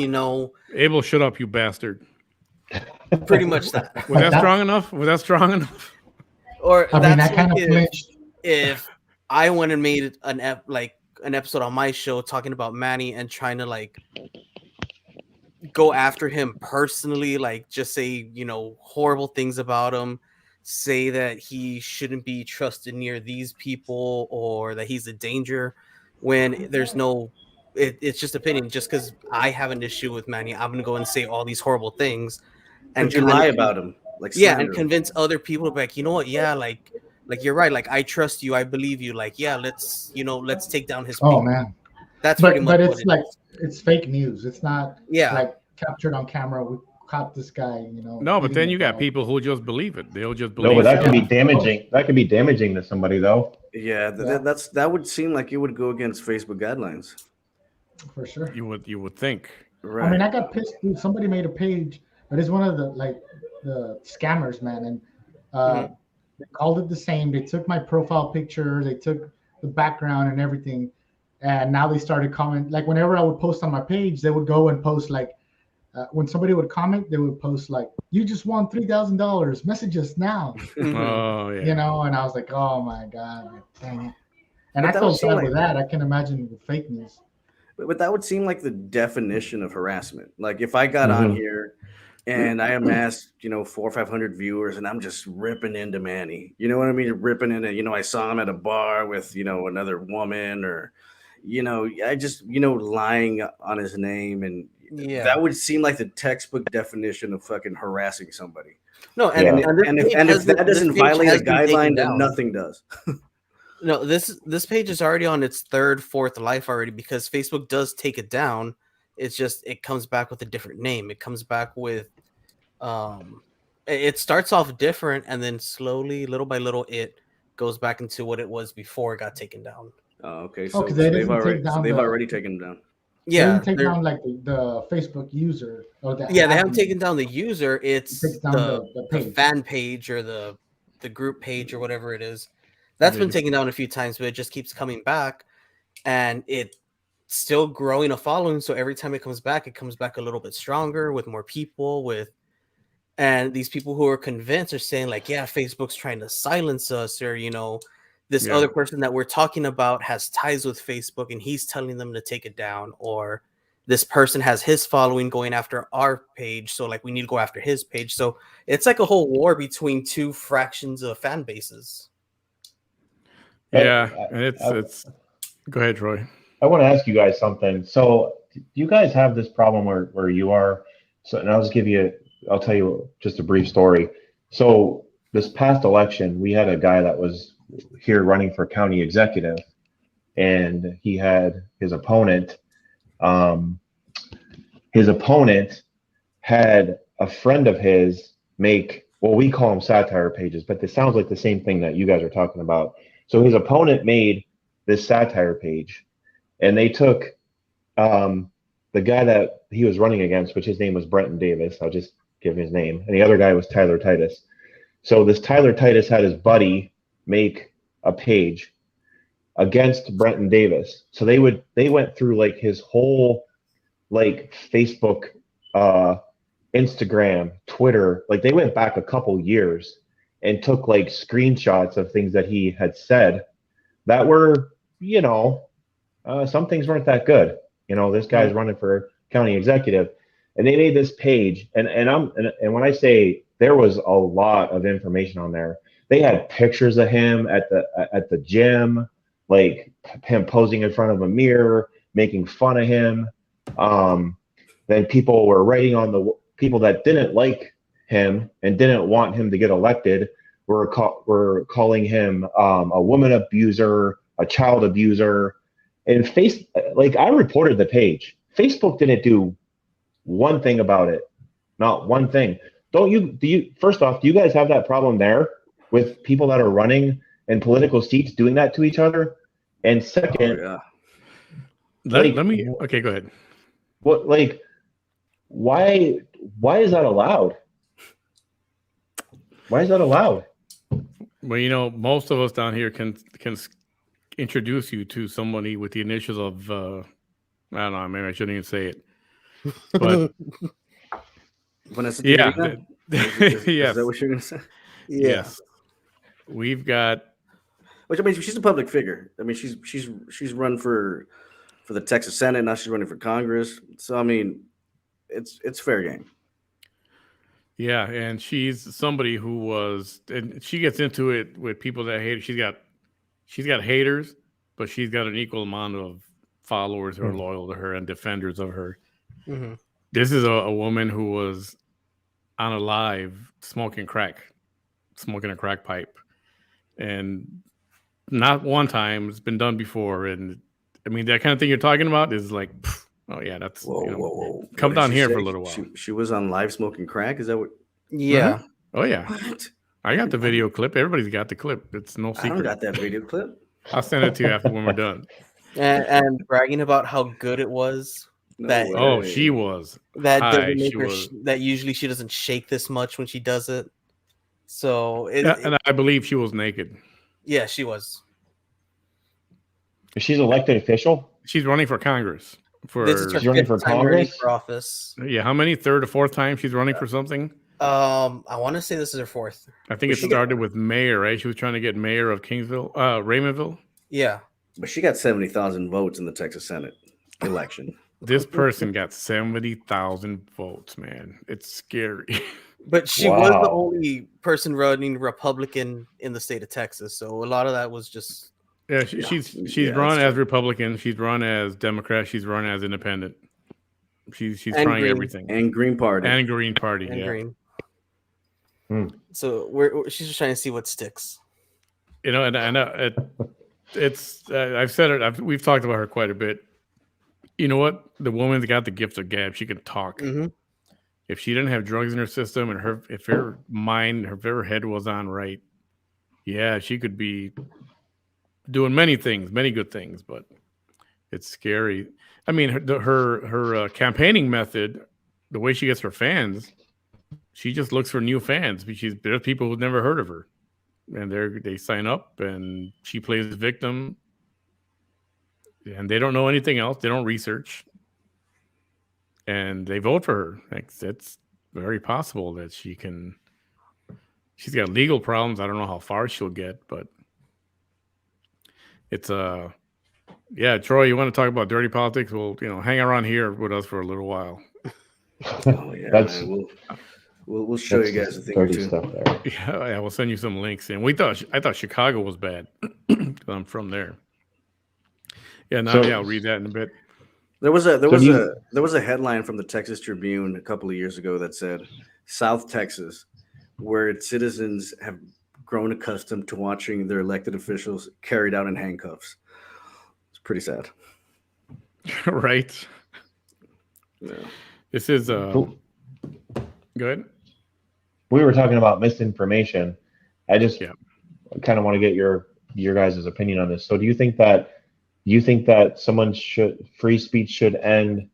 Abel, shut up, you bastard. pretty much that. Was that strong enough? Was that strong enough? Or I mean, I that's kind of like flinched. if I went and made an episode on my show talking about Manny and trying to like go after him personally, like just say, horrible things about him, say that he shouldn't be trusted near these people or that he's a danger, when there's no it's just opinion. Just because I have an issue with Manny, I'm gonna go and say all these horrible things and Would you lie about him? Like, and slander him? convince other people to be like, you know what, yeah, like you're right, like I trust you, I believe you, like, yeah, let's take down his Oh page. man, That's pretty much but what it's it like is. it's fake news. It's not Yeah. like captured on camera. We caught this guy, No, but beating then a you got dog. people who just believe it. They'll just no, believe but that it. could be damaging. That could be damaging to somebody, though. Yeah, that would seem like it would go against Facebook guidelines. For sure. You would think. Right. I mean, I got pissed, dude. Somebody made a page, but it's one of the scammers, man, and they called it the same. They took my profile picture, they took the background and everything, and now they started comment. Like whenever I would post on my page, they would go and post like when somebody would comment, they would post like, "You just won $3,000. Message us now." Oh yeah. And I was like, "Oh my god, dang it!" And But I that would felt seem bad like- with that. I can imagine with fake news. But that would seem like the definition of harassment. Like if I got on here and I amassed, 400 or 500 viewers and I'm just ripping into Manny, you know what I mean? Ripping into, I saw him at a bar with, another woman or, I just, lying on his name. And that would seem like the textbook definition of fucking harassing somebody. No, And if that doesn't violate a guideline, then nothing does. No, this page is already on its third, fourth life already, because Facebook does take it down. It's just it comes back with a different name. It comes back with it starts off different and then slowly, little by little, it goes back into what it was before it got taken down. Okay, Oh, so, because so they they've didn't take already down taken them down. they Yeah, didn't take they're- down like the Facebook user or the yeah, they app haven't user. taken down the user. It's Take down the the page. fan page or the group page or whatever it is. That's been They- taken down a few times, but it just keeps coming back, and it's still growing a following. So every time it comes back a little bit stronger with more people. And these people who are convinced are saying like, yeah, Facebook's trying to silence us, or this Yeah. other person that we're talking about has ties with Facebook and he's telling them to take it down, or this person has his following going after our page, so like we need to go after his page. So it's like a whole war between two fractions of fan bases. Yeah, and it's. Go ahead, Troy. I want to ask you guys something. So, do you guys have this problem where you are? So, and I'll tell you just a brief story. So, this past election, we had a guy that was here running for county executive, and he had his opponent. His opponent had a friend of his make, well, we call them satire pages, but this sounds like the same thing that you guys are talking about. So, his opponent made this satire page, and they took the guy that he was running against, which his name was Brenton Davis. I'll just give him his name. And the other guy was Tyler Titus. So this Tyler Titus had his buddy make a page against Brenton Davis. So they went through like his whole like Facebook, Instagram, Twitter, like they went back a couple years and took like screenshots of things that he had said that were, some things weren't that good. This guy's running for county executive, and they made this page, and when I say there was a lot of information on there, they had pictures of him at the gym, like him posing in front of a mirror, making fun of him. Then people were writing on the people that didn't like him and didn't want him to get elected were calling him a woman abuser, a child abuser. And I reported the page. Facebook didn't do one thing about it. Not one thing. First off, do you guys have that problem there with people that are running in political seats doing that to each other? And second, Let me. Okay, go ahead. Why is that allowed? Why is that allowed? Well, most of us down here can introduce you to somebody with the initials of I don't know, maybe I shouldn't even say it. But Vanessa yeah. is that what you're gonna say? Yeah. Yes. We've got, Which, I mean, she's a public figure. I mean, she's run for the Texas Senate, now she's running for Congress. So I mean, it's fair game. yeah, and she's somebody who was, and she gets into it with people that hate her. She's got haters, but she's got an equal amount of followers who are loyal to her and defenders of her. Mm-hmm. This is a woman who was on a live smoking a crack pipe, and not one time. It's been done before, and I mean that kind of thing you're talking about is like, oh yeah, that's Whoa. Come What down did she here say? for a little while. She was on live smoking crack. Is that what? Yeah. Oh yeah, What? I got the video clip. Everybody's got the clip. It's no secret. I don't got that video clip. I'll send it to you after when we're done. And bragging about how good it was. No That- way. Oh, she was. That Hi, doesn't make she her. was. That usually she doesn't shake this much when she does it. So And I believe she was naked. yeah, she was. She's elected official. She's running for Congress. This is her She's running fifth for time running Congress? for office. Yeah, how many? Third or fourth time she's running for something? I want to say this is her fourth. I think it started with mayor, right? She was trying to get mayor of Raymondville. Yeah. But she got 70,000 votes in the Texas Senate election. This person got 70,000 votes, man. It's scary. But she was the Wow. only person running Republican in the state of Texas, so a lot of that was just Yeah, she's Yeah, run that's as Republican. She's run as Democrat. She's run as Independent. She's And trying Green. everything. And Green Party. And Green Party. and Yeah. green. Hmm. So she's just trying to see what sticks. It's I've said it. We've talked about her quite a bit. You know what? The woman's got the gift of gab. She can talk. Mm-hmm. If she didn't have drugs in her system and if her mind, her head was on right, yeah, she could be doing many things, many good things, but it's scary. I mean, her campaigning method, the way she gets her fans, she just looks for new fans. There's people who've never heard of her, and they sign up, and she plays victim, and they don't know anything else. They don't research, and they vote for her. Like, it's very possible that she's got legal problems. I don't know how far she'll get, but it's yeah, Troy, you want to talk about dirty politics? Well, hang around here with us for a little while. Oh yeah, That's man. We'll show you guys a thing or dirty two. stuff there. Yeah, we'll send you some links. And I thought Chicago was bad. I'm from there. Yeah, I'll read that in a bit. There was a headline from the Texas Tribune a couple of years ago that said South Texas, where its citizens have grown accustomed to watching their elected officials carried out in handcuffs. It's pretty sad. Right. Yeah. This is go ahead. We were talking about misinformation. I just kind of want to get your guys' opinion on this. So do you think that free speech should end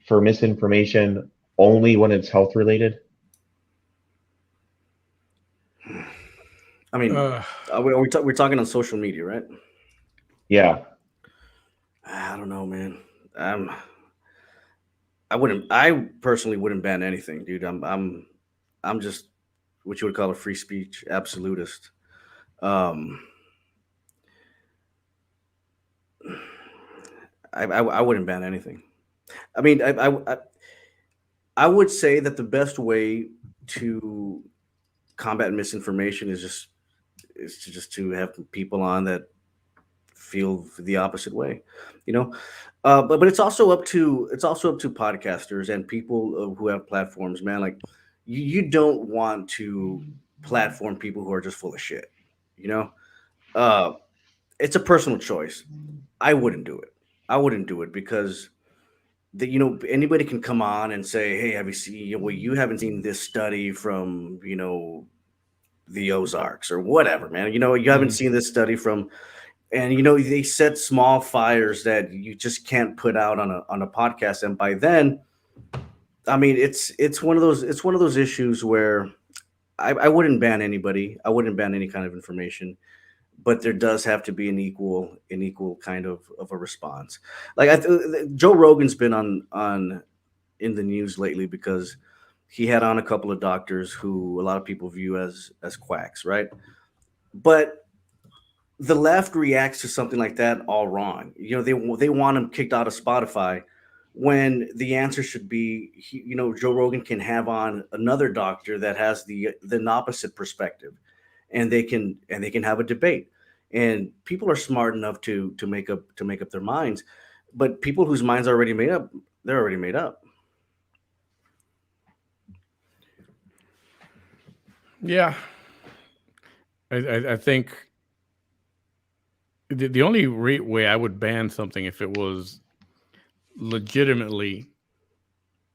for misinformation only when it's health related? I mean, we're talking on social media, right? Yeah. I don't know, man. I personally wouldn't ban anything, dude. I'm just what you would call a free speech absolutist. I wouldn't ban anything. I mean, I would say that the best way to combat misinformation is to have people on that feel the opposite way, but it's also up to podcasters and people who have platforms, man. Like you don't want to platform people who are just full of shit, it's a personal choice. I wouldn't do it because anybody can come on and say, hey, have you seen, well, you haven't seen this study from the Ozarks or whatever, man. You haven't seen this study from, and they set small fires that you just can't put out on a podcast. And by then, I mean, it's one of those issues where I wouldn't ban anybody. I wouldn't ban any kind of information, but there does have to be an equal kind of a response. Like Joe Rogan's been on in the news lately because he had on a couple of doctors who a lot of people view as quacks, right? But the left reacts to something like that all wrong. They want him kicked out of Spotify when the answer should be, Joe Rogan can have on another doctor that has the opposite perspective, and they can have a debate. And people are smart enough to make up their minds, but people whose minds are already made up, they're already made up. Yeah, I think the only way I would ban something if it was legitimately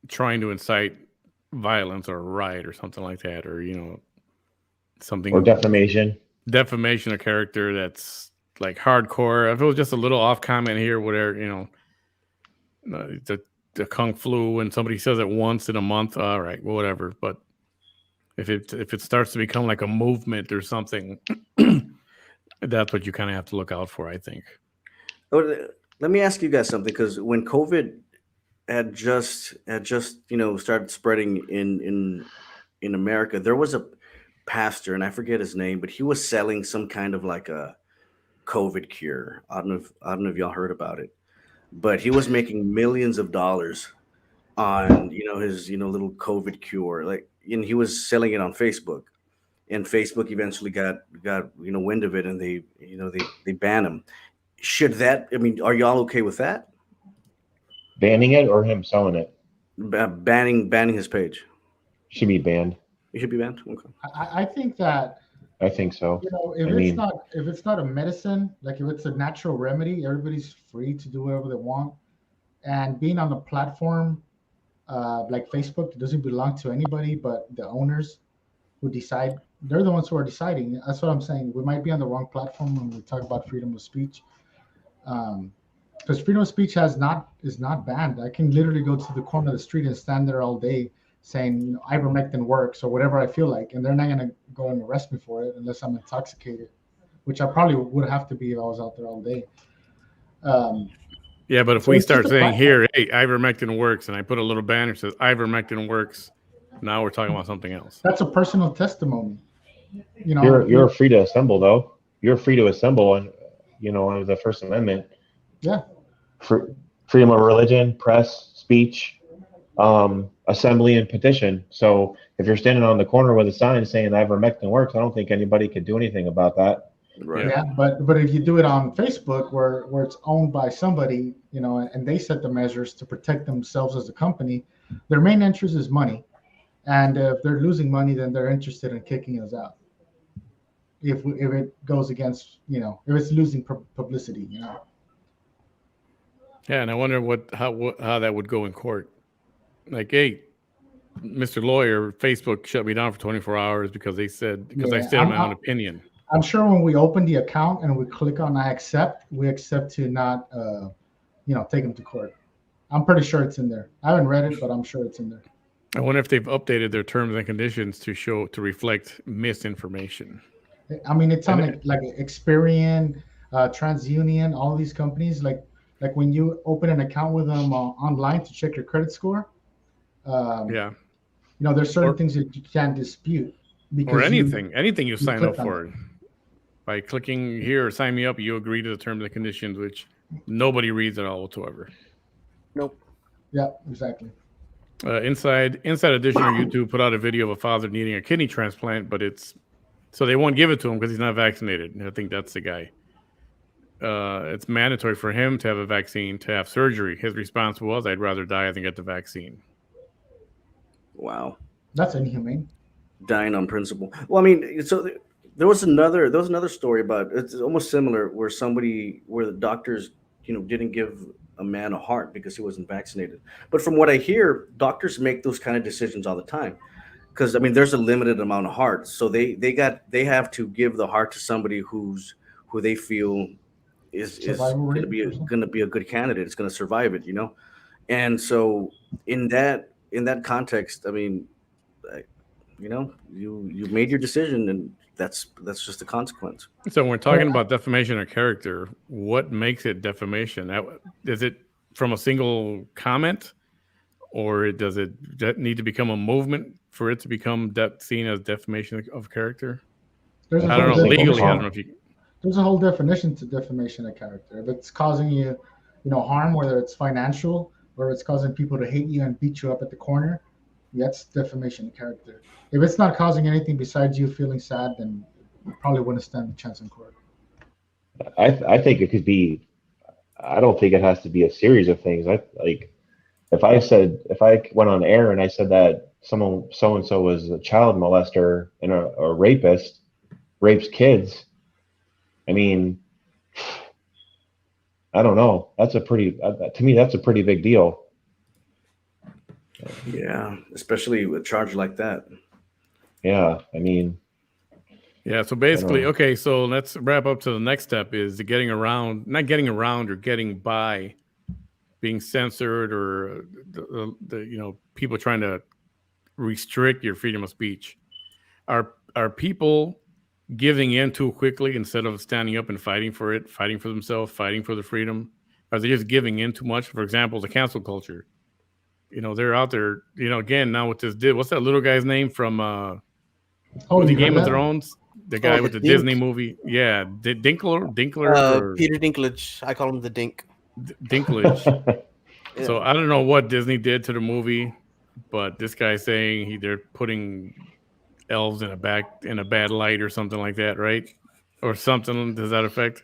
trying to incite violence or a riot or something like that, or something, or defamation of character that's like hardcore. If it was just a little off comment here, whatever, the kung flu and somebody says it once in a month, all right, well, whatever. But if it starts to become like a movement or something, that's what you kind of have to look out for, I think. Let me ask you guys something, because when COVID had just started spreading in America, there was a pastor, and I forget his name, but he was selling some kind of like a COVID cure. I don't know if y'all heard about it, but he was making millions of dollars on his little COVID cure, and he was selling it on Facebook, and Facebook eventually got wind of it, and they banned him. Are y'all okay with that? Banning it or him selling it? Banning his page. Should be banned. It should be banned. Okay. I think that. I think so. If it's not a medicine, like if it's a natural remedy, everybody's free to do whatever they want. And being on the platform like Facebook, it doesn't belong to anybody but the owners. who decide. They're the ones who are deciding. That's what I'm saying. We might be on the wrong platform when we talk about freedom of speech, because freedom of speech is not banned. I can literally go to the corner of the street and stand there all day saying, ivermectin works or whatever I feel like, and they're not gonna go and arrest me for it unless I'm intoxicated, which I probably would have to be if I was out there all day. Yeah, but if we start saying here, hey, ivermectin works, and I put a little banner that says ivermectin works, now we're talking about something else. That's a personal testimony. You're free to assemble, though. You're free to assemble, and under the First Amendment. Yeah. Freedom of religion, press, speech, assembly, and petition. So if you're standing on the corner with a sign saying ivermectin works, I don't think anybody could do anything about that. Right. Yeah, but if you do it on Facebook, where it's owned by somebody, and they set the measures to protect themselves as a company, their main interest is money, and if they're losing money, then they're interested in kicking us out. If it goes against, if it's losing publicity, Yeah, and I wonder how that would go in court. Like, hey, Mr. Lawyer, Facebook shut me down for 24 hours because I stated my own opinion. I'm sure when we open the account and we click on I accept, we accept to not, take them to court. I'm pretty sure it's in there. I haven't read it, but I'm sure it's in there. I wonder if they've updated their terms and conditions to reflect misinformation. I mean, it's on like Experian, TransUnion, all these companies. Like when you open an account with them online to check your credit score. There's certain things that you can't dispute. Or anything you sign up for. By clicking here or sign me up, you agree to the terms and conditions, which nobody reads at all whatsoever. Nope. Yeah, exactly. Inside Edition on YouTube put out a video of a father needing a kidney transplant, but so they won't give it to him because he's not vaccinated. And I think that's the guy. It's mandatory for him to have a vaccine, to have surgery. His response was, "I'd rather die than get the vaccine." Wow. That's inhumane. Dying on principle. Well, I mean, so there was another story about, it's almost similar, where the doctors, didn't give a man a heart because he wasn't vaccinated. But from what I hear, doctors make those kind of decisions all the time, because I mean, there's a limited amount of hearts, so they have to give the heart to somebody who they feel is going to be a good candidate. It's going to survive it, And so in that context, I mean, you made your decision, and that's just the consequence. So when we're talking about defamation of character, what makes it defamation? Is it from a single comment, or does it need to become a movement for it to become seen as defamation of character? I don't know. Legally, I don't know if you. There's a whole definition to defamation of character. If it's causing you, harm, whether it's financial or it's causing people to hate you and beat you up at the corner, that's defamation of character. If it's not causing anything besides you feeling sad, then you probably wouldn't stand a chance in court. I think it could be. I don't think it has to be a series of things. If I went on air and I said that someone so and so was a child molester and a rapist, rapes kids, I mean, I don't know. To me, that's a pretty big deal. Yeah, especially with a charge like that. Yeah, I mean. Yeah, so basically, okay, so let's wrap up to the next step is not getting around or getting by being censored, or the people trying to restrict your freedom of speech. Are people giving in too quickly instead of standing up and fighting for it, fighting for themselves, fighting for the freedom? Are they just giving in too much? For example, the cancel culture. They're out there, again, now with this, what's that little guy's name from the Game of Thrones? The guy with the Dink. Disney movie. Yeah. Dinkler? Peter Dinklage. I call him the Dink. Dinklage. Yeah. So I don't know what Disney did to the movie, but this guy's saying they're putting elves in a bad light or something like that, right? Or something to that effect.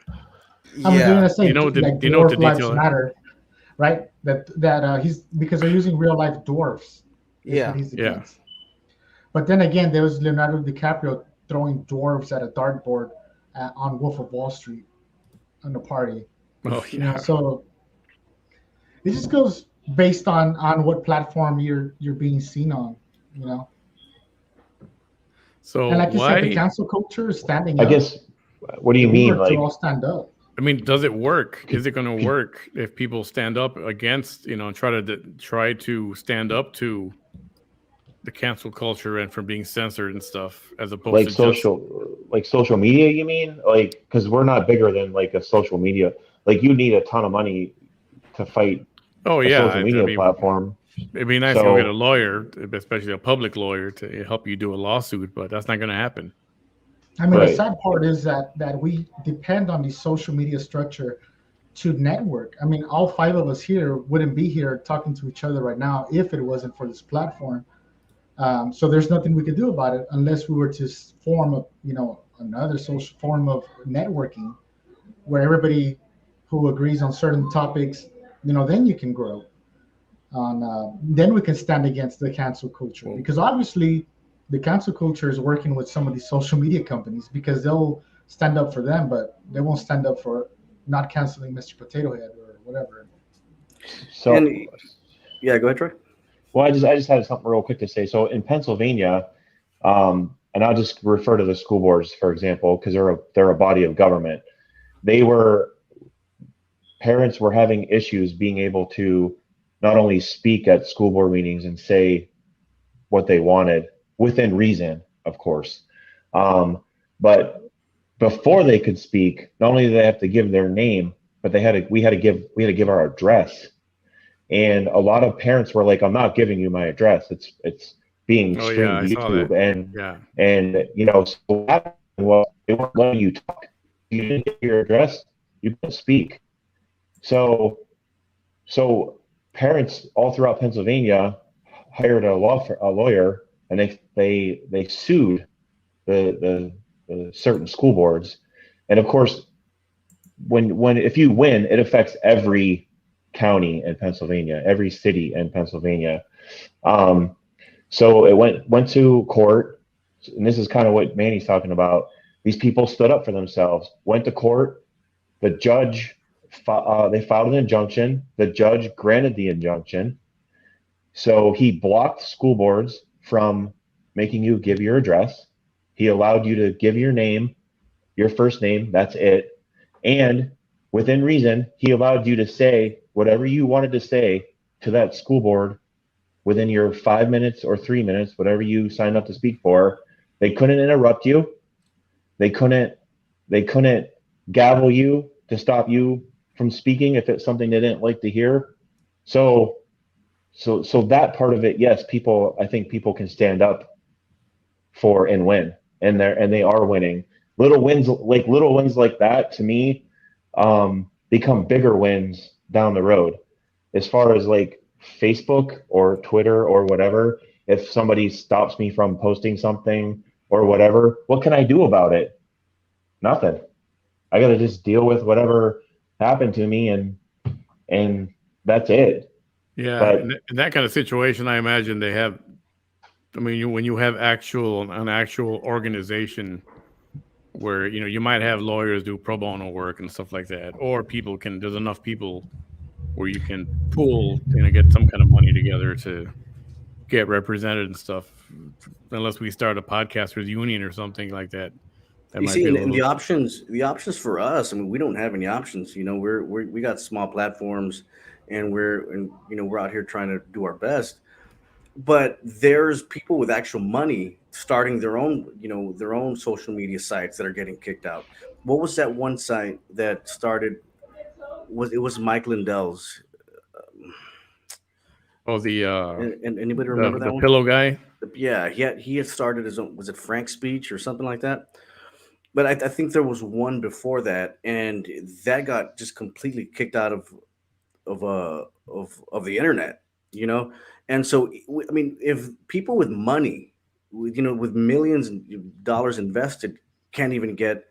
I'm gonna say, what the dwarf lives detail matter, right? That he's, because they're using real life dwarfs. Yeah. He's against. But then again, there was Leonardo DiCaprio throwing dwarves at a dartboard on Wolf of Wall Street on a party. Oh yeah. So it just goes based on what platform you're being seen on. So And like you said, the why? cancel culture is standing I up. guess. What do you If we mean? were to Like, all stand up. I mean, does it work? Is it going to work if people stand up against, and try to stand up to the cancel culture and from being censored and stuff, as opposed like to just social media? You mean like because we're not bigger than like a social media. Like you need a ton of money to fight oh a yeah, social I media mean, platform. it'd be nice to go get a So lawyer, especially a public lawyer, to help you do a lawsuit, but that's not going to happen. I mean, the right, sad part is that we depend on the social media structure to network. I mean, all five of us here wouldn't be here talking to each other right now if it wasn't for this platform. So there's nothing we could do about it unless we were to form another social form of networking where everybody who agrees on certain topics, then you can grow. Then we can stand against the cancel culture because obviously the cancel culture is working with some of these social media companies because they'll stand up for them, but they won't stand up for not canceling Mr. Potato Head or whatever. so And yeah, go ahead, Troy. well, I just had something real quick to say. So in Pennsylvania, and I'll just refer to the school boards for example because they're a body of government. They were Parents were having issues being able to not only speak at school board meetings and say what they wanted within reason, of course, but before they could speak, not only did they have to give their name, but we had to give our address. And a lot of parents were like, "I'm not giving you my address. It's being Oh yeah, streamed I to saw that. YouTube." And Yeah. so what happened was they weren't letting you talk. You didn't get your address, you couldn't speak. So so parents all throughout Pennsylvania hired a lawyer, and they sued the certain school boards. And of course, when if you win, it affects every county in Pennsylvania, every city in Pennsylvania. Um, so it went to court, and this is kind of what Manny's talking about. These people stood up for themselves, went to court. The judge, they filed an injunction. The judge granted the injunction. So he blocked school boards from making you give your address. He allowed you to give your name, your first name, that's it. And within reason, he allowed you to say whatever you wanted to say to that school board within your 5 minutes or 3 minutes, whatever you signed up to speak for. They couldn't interrupt you. They couldn't gavel you to stop you from speaking if it's something they didn't like to hear. So that part of it, yes, I think people can stand up for and win, and they are winning. Little wins like that to me become bigger wins down the road. As far as like Facebook or Twitter or whatever, if somebody stops me from posting something or whatever, what can I do about it? Nothing. I got to just deal with whatever happened to me, and that's it. Yeah, But in that kind of situation, I imagine they have. I mean, when you have an actual organization where you might have lawyers do pro bono work and stuff like that, or there's enough people where you can pool, get some kind of money together to get represented and stuff. Unless we start a podcasters union or something like that. That You might see, be a and little. the options for us. I mean, we don't have any options. We got small platforms, and we're out here trying to do our best. But there's people with actual money starting their own social media sites that are getting kicked out. What was that one site that started? It was Mike Lindell's? Oh, And anybody remember that the one? pillow guy. Yeah, he had started his own. Was it Frank Speech or something like that? But I think there was one before that, and that got just completely kicked out of the internet. You know, and so I mean, if people with money, with millions of dollars invested, can't even get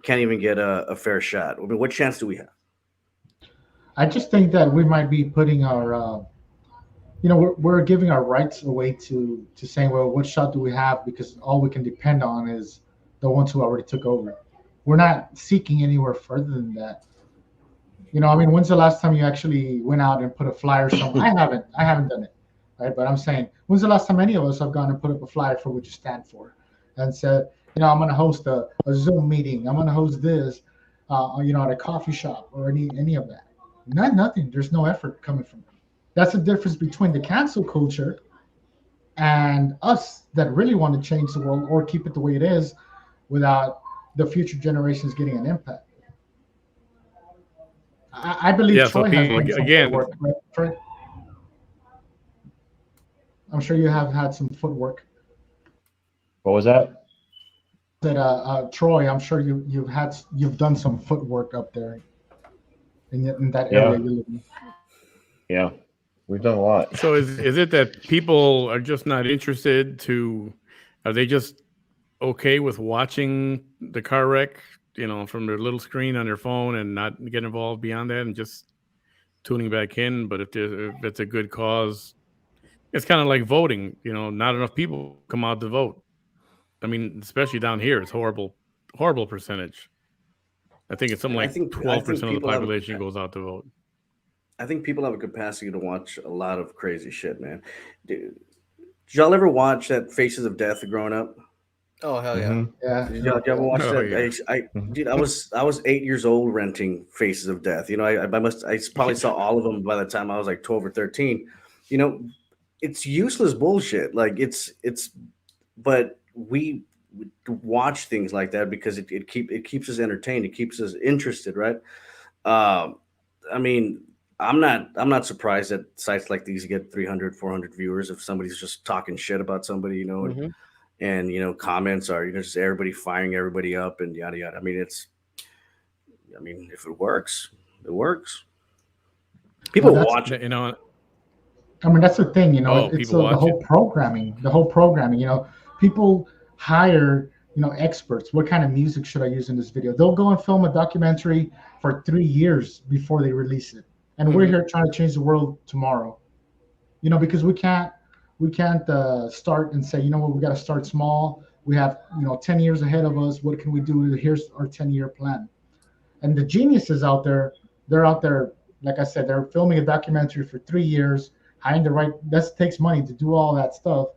a fair shot. I mean, what chance do we have? I just think that we might be putting our, we're giving our rights away to saying, well, what shot do we have? Because all we can depend on is the ones who already took over. We're not seeking anywhere further than that. I mean, when's the last time you actually went out and put a flyer somewhere? I haven't done it, right? But I'm saying, when's the last time any of us have gone and put up a flyer for what you stand for? and said, I'm going to host a Zoom meeting. I'm going to host this, at a coffee shop or any of that. Nothing. There's no effort coming from them. That's the difference between the cancel culture and us that really want to change the world or keep it the way it is without the future generations getting an impact. I believe Yeah. So Troy has people done some again, footwork. Right, Troy? I'm sure you have had some footwork. What was that? That Troy, I'm sure you've done some footwork up there in that area Yeah, you live in. yeah, we've done a lot. so is it that people are just not interested to? Are they just okay with watching the car wreck, from their little screen on their phone and not get involved beyond that and just tuning back in? But if it's a good cause, it's kind of like voting. Not enough people come out to vote. I mean, especially down here, it's horrible percentage. I think it's something I like think 12% of the people have population goes out to vote. I think people have a capacity to watch a lot of crazy shit, man. Did y'all ever watch that Faces of Death growing up? Oh hell yeah. Mm-hmm. Yeah. Did y'all ever watch Oh that? yeah. Dude, I was 8 years old renting Faces of Death. I probably saw all of them by the time I was like 12 or 13. You know, it's useless bullshit. Like but we watch things like that because it keeps us entertained. It keeps us interested, right? Um, I mean, I'm not surprised that sites like these get 300, 400 viewers if somebody's just talking shit about somebody, Hmm. and comments are just everybody firing everybody up and yada yada. If it works, it works. Well, People that's watch it. I mean, that's the thing, it's People the watch whole it. programming, people hire, experts. What kind of music should I use in this video? They'll go and film a documentary for 3 years before they release it. And we're Hmm. here trying to change the world tomorrow, because we can't start and say, what, we got to start small. We have, 10 years ahead of us. What can we do? Here's our 10-year plan. And the geniuses out there, they're out there, like I said, they're filming a documentary for 3 years, hiring the right, that takes money to do all that stuff.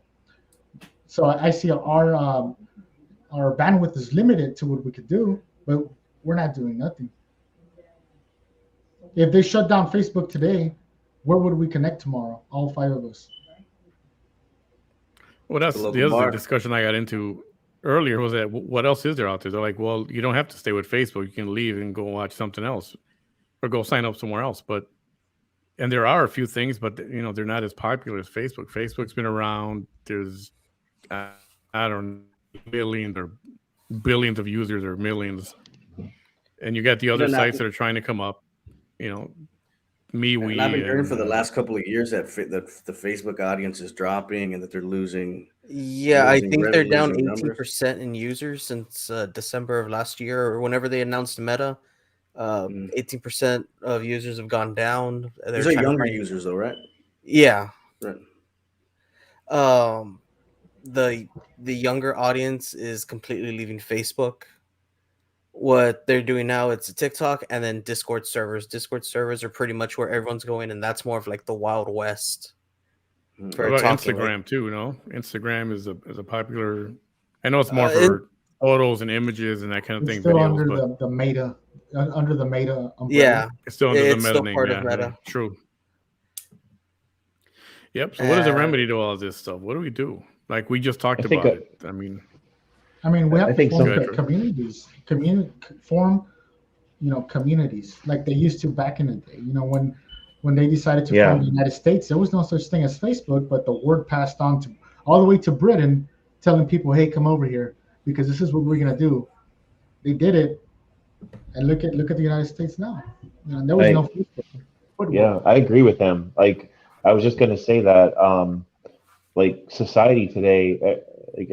So I see our bandwidth is limited to what we could do, but we're not doing nothing. If they shut down Facebook today, where would we connect tomorrow? All five of us. Well, The that's the local other bar. discussion I got into earlier was that what else is there out there? They're like, well, you don't have to stay with Facebook. You can leave and go watch something else or go sign up somewhere else. And there are a few things, but they're not as popular as Facebook. Facebook's been around. There's, I don't know, millions or billions of users or millions. And you got the other Not, sites that are trying to come up, you know, and I've been MeWe hearing for and the last couple of years that the Facebook audience is dropping and that they're losing Yeah, I think they're down losing numbers. 18% in users since December of last year, or whenever they announced Meta. Mm. 18% of users have gone down. They're These are trying to younger find, users, though, right? yeah. Right. Um, the younger audience is completely leaving Facebook. What they're doing now, it's a TikTok and then Discord servers. Discord servers are pretty much where everyone's going, and that's more of like the Wild West Mm. what for about talking. Like, Instagram too? Instagram is a popular. I know it's more it, for photos and images and that kind of It's thing, still videos, under but the Meta, under the Meta umbrella. yeah, it's still under the it's Meta still name. part of Yeah, Meta. true. Yep. So what is the remedy to all this stuff? What do we do? Like we just talked I think about it. I mean, We I have to think form some- form, communities like they used to back in the day. When they decided to Yeah. form the United States, there was no such thing as Facebook, but the word passed on to all the way to Britain, telling people, "Hey, come over here because this is what we're gonna do." They did it, and look at the United States now. There was no Facebook. Yeah, I agree with them. Like, I was just gonna say that, like society today, like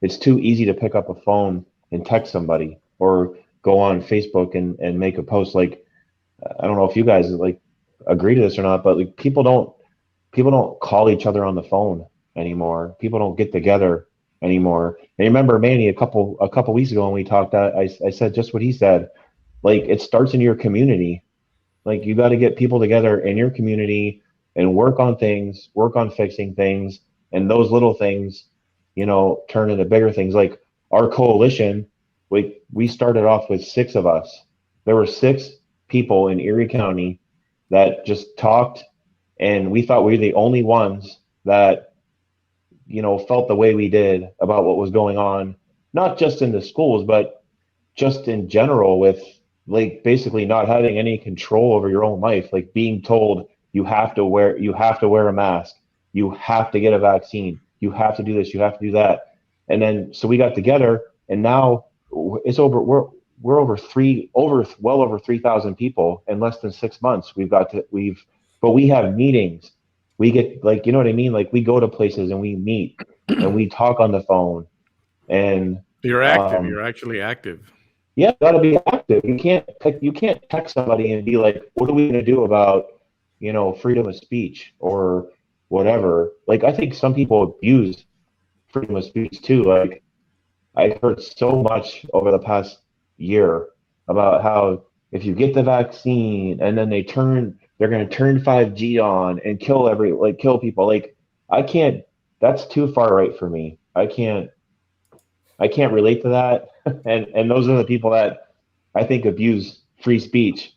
it's too easy to pick up a phone and text somebody or go on Facebook and make a post. Like, I don't know if you guys like agree to this or not, but like people don't call each other on the phone anymore. People don't get together anymore. And remember, Manny, a couple weeks ago when we talked, I said just what he said. Like, it starts in your community. Like, you got to get people together in your community and work on things, work on fixing things, and those little things turn into bigger things. Like our coalition, we started off with 6 of us. There were 6 people in Erie County that just talked, and we thought we were the only ones that felt the way we did about what was going on, not just in the schools, but just in general, with like basically not having any control over your own life, like being told you have to wear a mask, you have to get a vaccine, you have to do this, you have to do that. And then so we got together, and now it's over. We're well over 3,000 people in less than 6 months. But we have meetings. We get, like, you know what I mean? Like, we go to places and we meet and we talk on the phone, and You're active. You're actually active. yeah, you gotta be active. You can't text somebody and be like, what are we gonna do about, freedom of speech or whatever. Like, I think some people abuse freedom of speech too. Like, I've heard so much over the past year about how if you get the vaccine and then they're going to turn 5G on and kill people. Like, I can't, that's too far right for me. I can't relate to that. And those are the people that I think abuse free speech.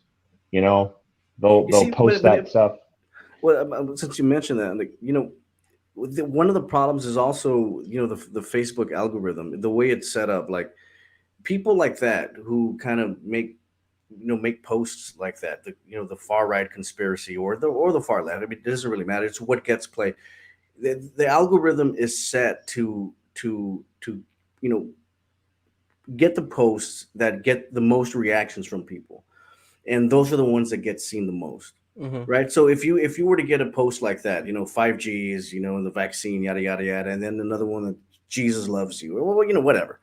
They'll post that stuff. Well, since you mentioned that, like, one of the problems is also, the Facebook algorithm, the way it's set up. Like, people like that who kind of make posts like that, the far right conspiracy or the far left. I mean, it doesn't really matter. It's what gets played. The algorithm is set to get the posts that get the most reactions from people, and those are the ones that get seen the most. Right. So if you were to get a post like that, 5G is, the vaccine, yada yada yada, and then another one that Jesus loves you, or whatever.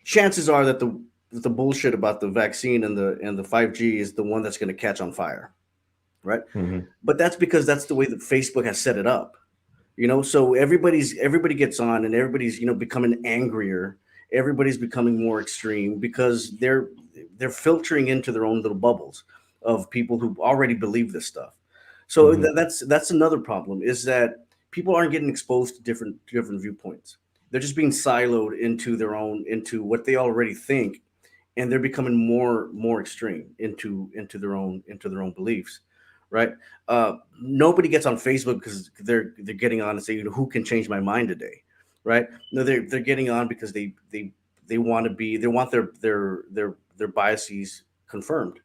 Chances are that the bullshit about the vaccine and the 5G is the one that's going to catch on fire, right? Mm-hmm. But that's because that's the way that Facebook has set it up, So everybody gets on, and everybody's becoming angrier. Everybody's becoming more extreme because they're filtering into their own little bubbles of people who already believe this stuff. So that's another problem, is that people aren't getting exposed to different viewpoints. They're just being siloed into what they already think, and they're becoming more extreme into their own beliefs, right? Nobody gets on Facebook because they're getting on and say, who can change my mind today, right? No, they're getting on because they want their biases confirmed.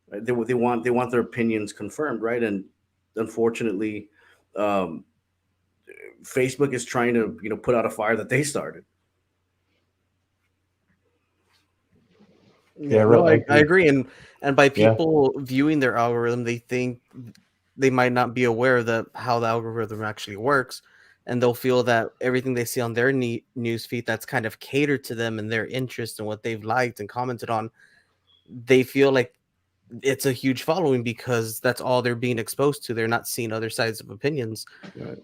Right? They want their opinions confirmed, right? And unfortunately, Facebook is trying to put out a fire that they started. Yeah, no, I agree. And by people viewing their algorithm, they think they might not be aware that how the algorithm actually works, and they'll feel that everything they see on their news feed that's kind of catered to them and their interest and what they've liked and commented on, they feel like it's a huge following because that's all they're being exposed to. They're not seeing other sides of opinions. Right.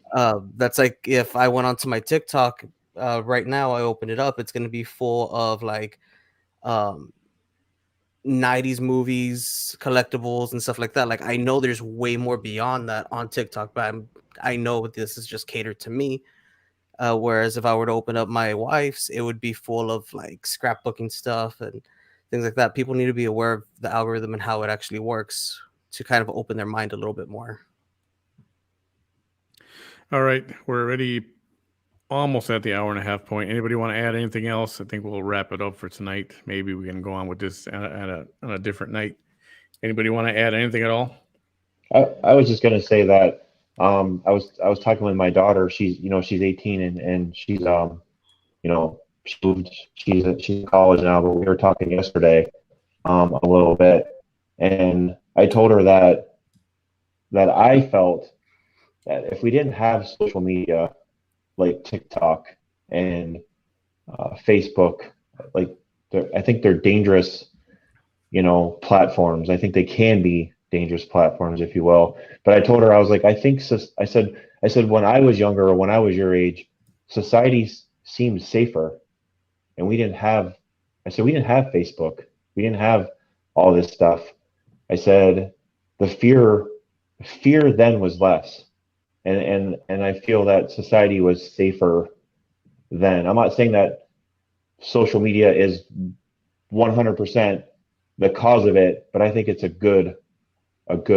That's like if I went onto my TikTok right now, I open it up, it's going to be full of like 90s movies, collectibles, and stuff like that. Like, I know there's way more beyond that on TikTok, but I know this is just catered to me. Whereas if I were to open up my wife's, it would be full of like scrapbooking stuff and things like that. People need to be aware of the algorithm and how it actually works to kind of open their mind a little bit more. All right, we're already almost at the hour and a half point. Anybody want to add anything else? I think we'll wrap it up for tonight. Maybe we can go on with this on a different night. Anybody want to add anything at all? I was just gonna say that I was talking with my daughter. She's 18, and she's she moved, she's in college now, but we were talking yesterday a little bit, and I told her that I felt that if we didn't have social media like TikTok and Facebook, like I think they're dangerous, platforms. I think they can be dangerous platforms, if you will. But I told her, I was like, I said when I was younger, or when I was your age, society seemed safer, and we didn't have Facebook, we didn't have all this stuff. I said the fear then was less, and I feel that society was safer then. I'm not saying that social media is 100% the cause of it, but I think it's a good part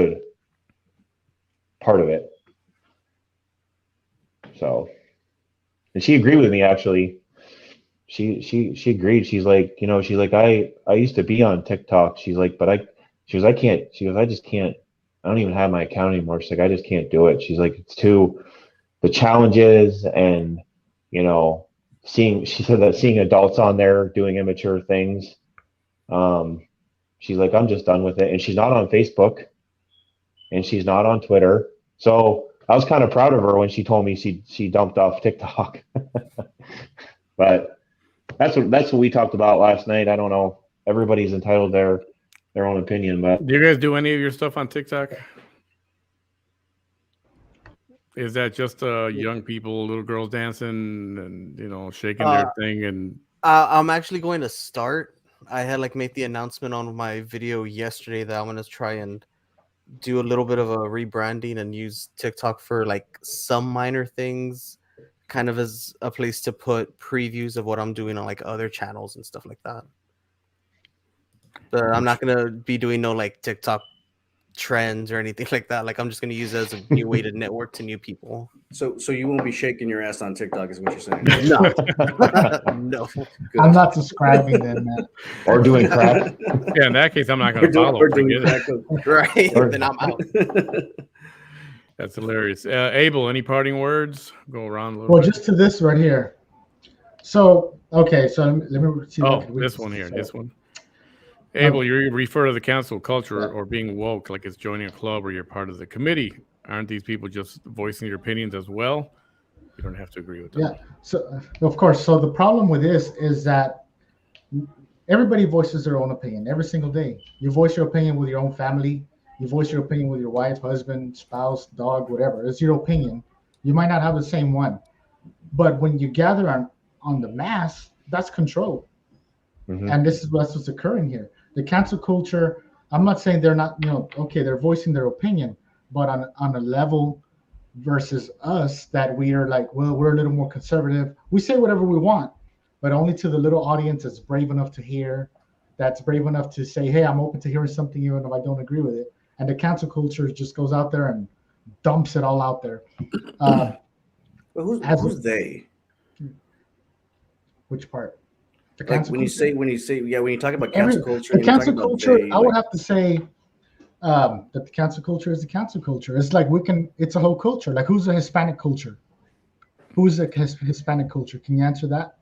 of it. So, and she agreed with me actually. She agreed. She's like, I used to be on TikTok. She's like, but I can't. She goes, I just can't. I don't even have my account anymore. She's like, I just can't do it. She's like, it's too the challenges and she said that seeing adults on there doing immature things. She's like, I'm just done with it. And she's not on Facebook and she's not on Twitter. So I was kind of proud of her when she told me she dumped off TikTok. But that's what we talked about last night. I don't know. Everybody's entitled their own opinion, but do you guys do any of your stuff on TikTok? Is that just young people, little girls dancing and shaking their thing? And I'm actually going to start. I had made the announcement on my video yesterday that I'm going to try and do a little bit of a rebranding and use TikTok for some minor things, kind of as a place to put previews of what I'm doing on other channels and stuff like that. But I'm not going to be doing no TikTok trends or anything like that. I'm just going to use it as a new way to network to new people. So you won't be shaking your ass on TikTok, is what you're saying? No. No. Good. I'm not subscribing then, man. or doing crap. yeah, in that case, I'm not going to follow. We're doing Forget it. crack. Right. Then I'm out. That's hilarious. Abel, any parting words? Go around a little Well, bit. just to this right here. So, okay, so let me see. This one here, this one. Abel, you refer to the cancel culture or being woke like it's joining a club or you're part of the committee. Aren't these people just voicing their opinions as well? You don't have to agree with them. Yeah. So, of course. So the problem with this is that everybody voices their own opinion every single day. You voice your opinion with your own family. You voice your opinion with your wife, husband, spouse, dog, whatever. It's your opinion. You might not have the same one, but when you gather on the mass, that's control. Mm-hmm. And this is what's occurring here. The cancel culture, I'm not saying they're not, okay, they're voicing their opinion, but on a level versus us that we are we're a little more conservative. We say whatever we want, but only to the little audience that's brave enough to hear, that's brave enough to say, hey, I'm open to hearing something even if I don't agree with it. And the cancel culture just goes out there and dumps it all out there. Well, who's they? Which part? When you talk about cancel culture, the cancel culture, I would have to say that the cancel culture is the cancel culture. It's it's a whole culture. Who's the Hispanic culture? Who's the Hispanic culture? Can you answer that?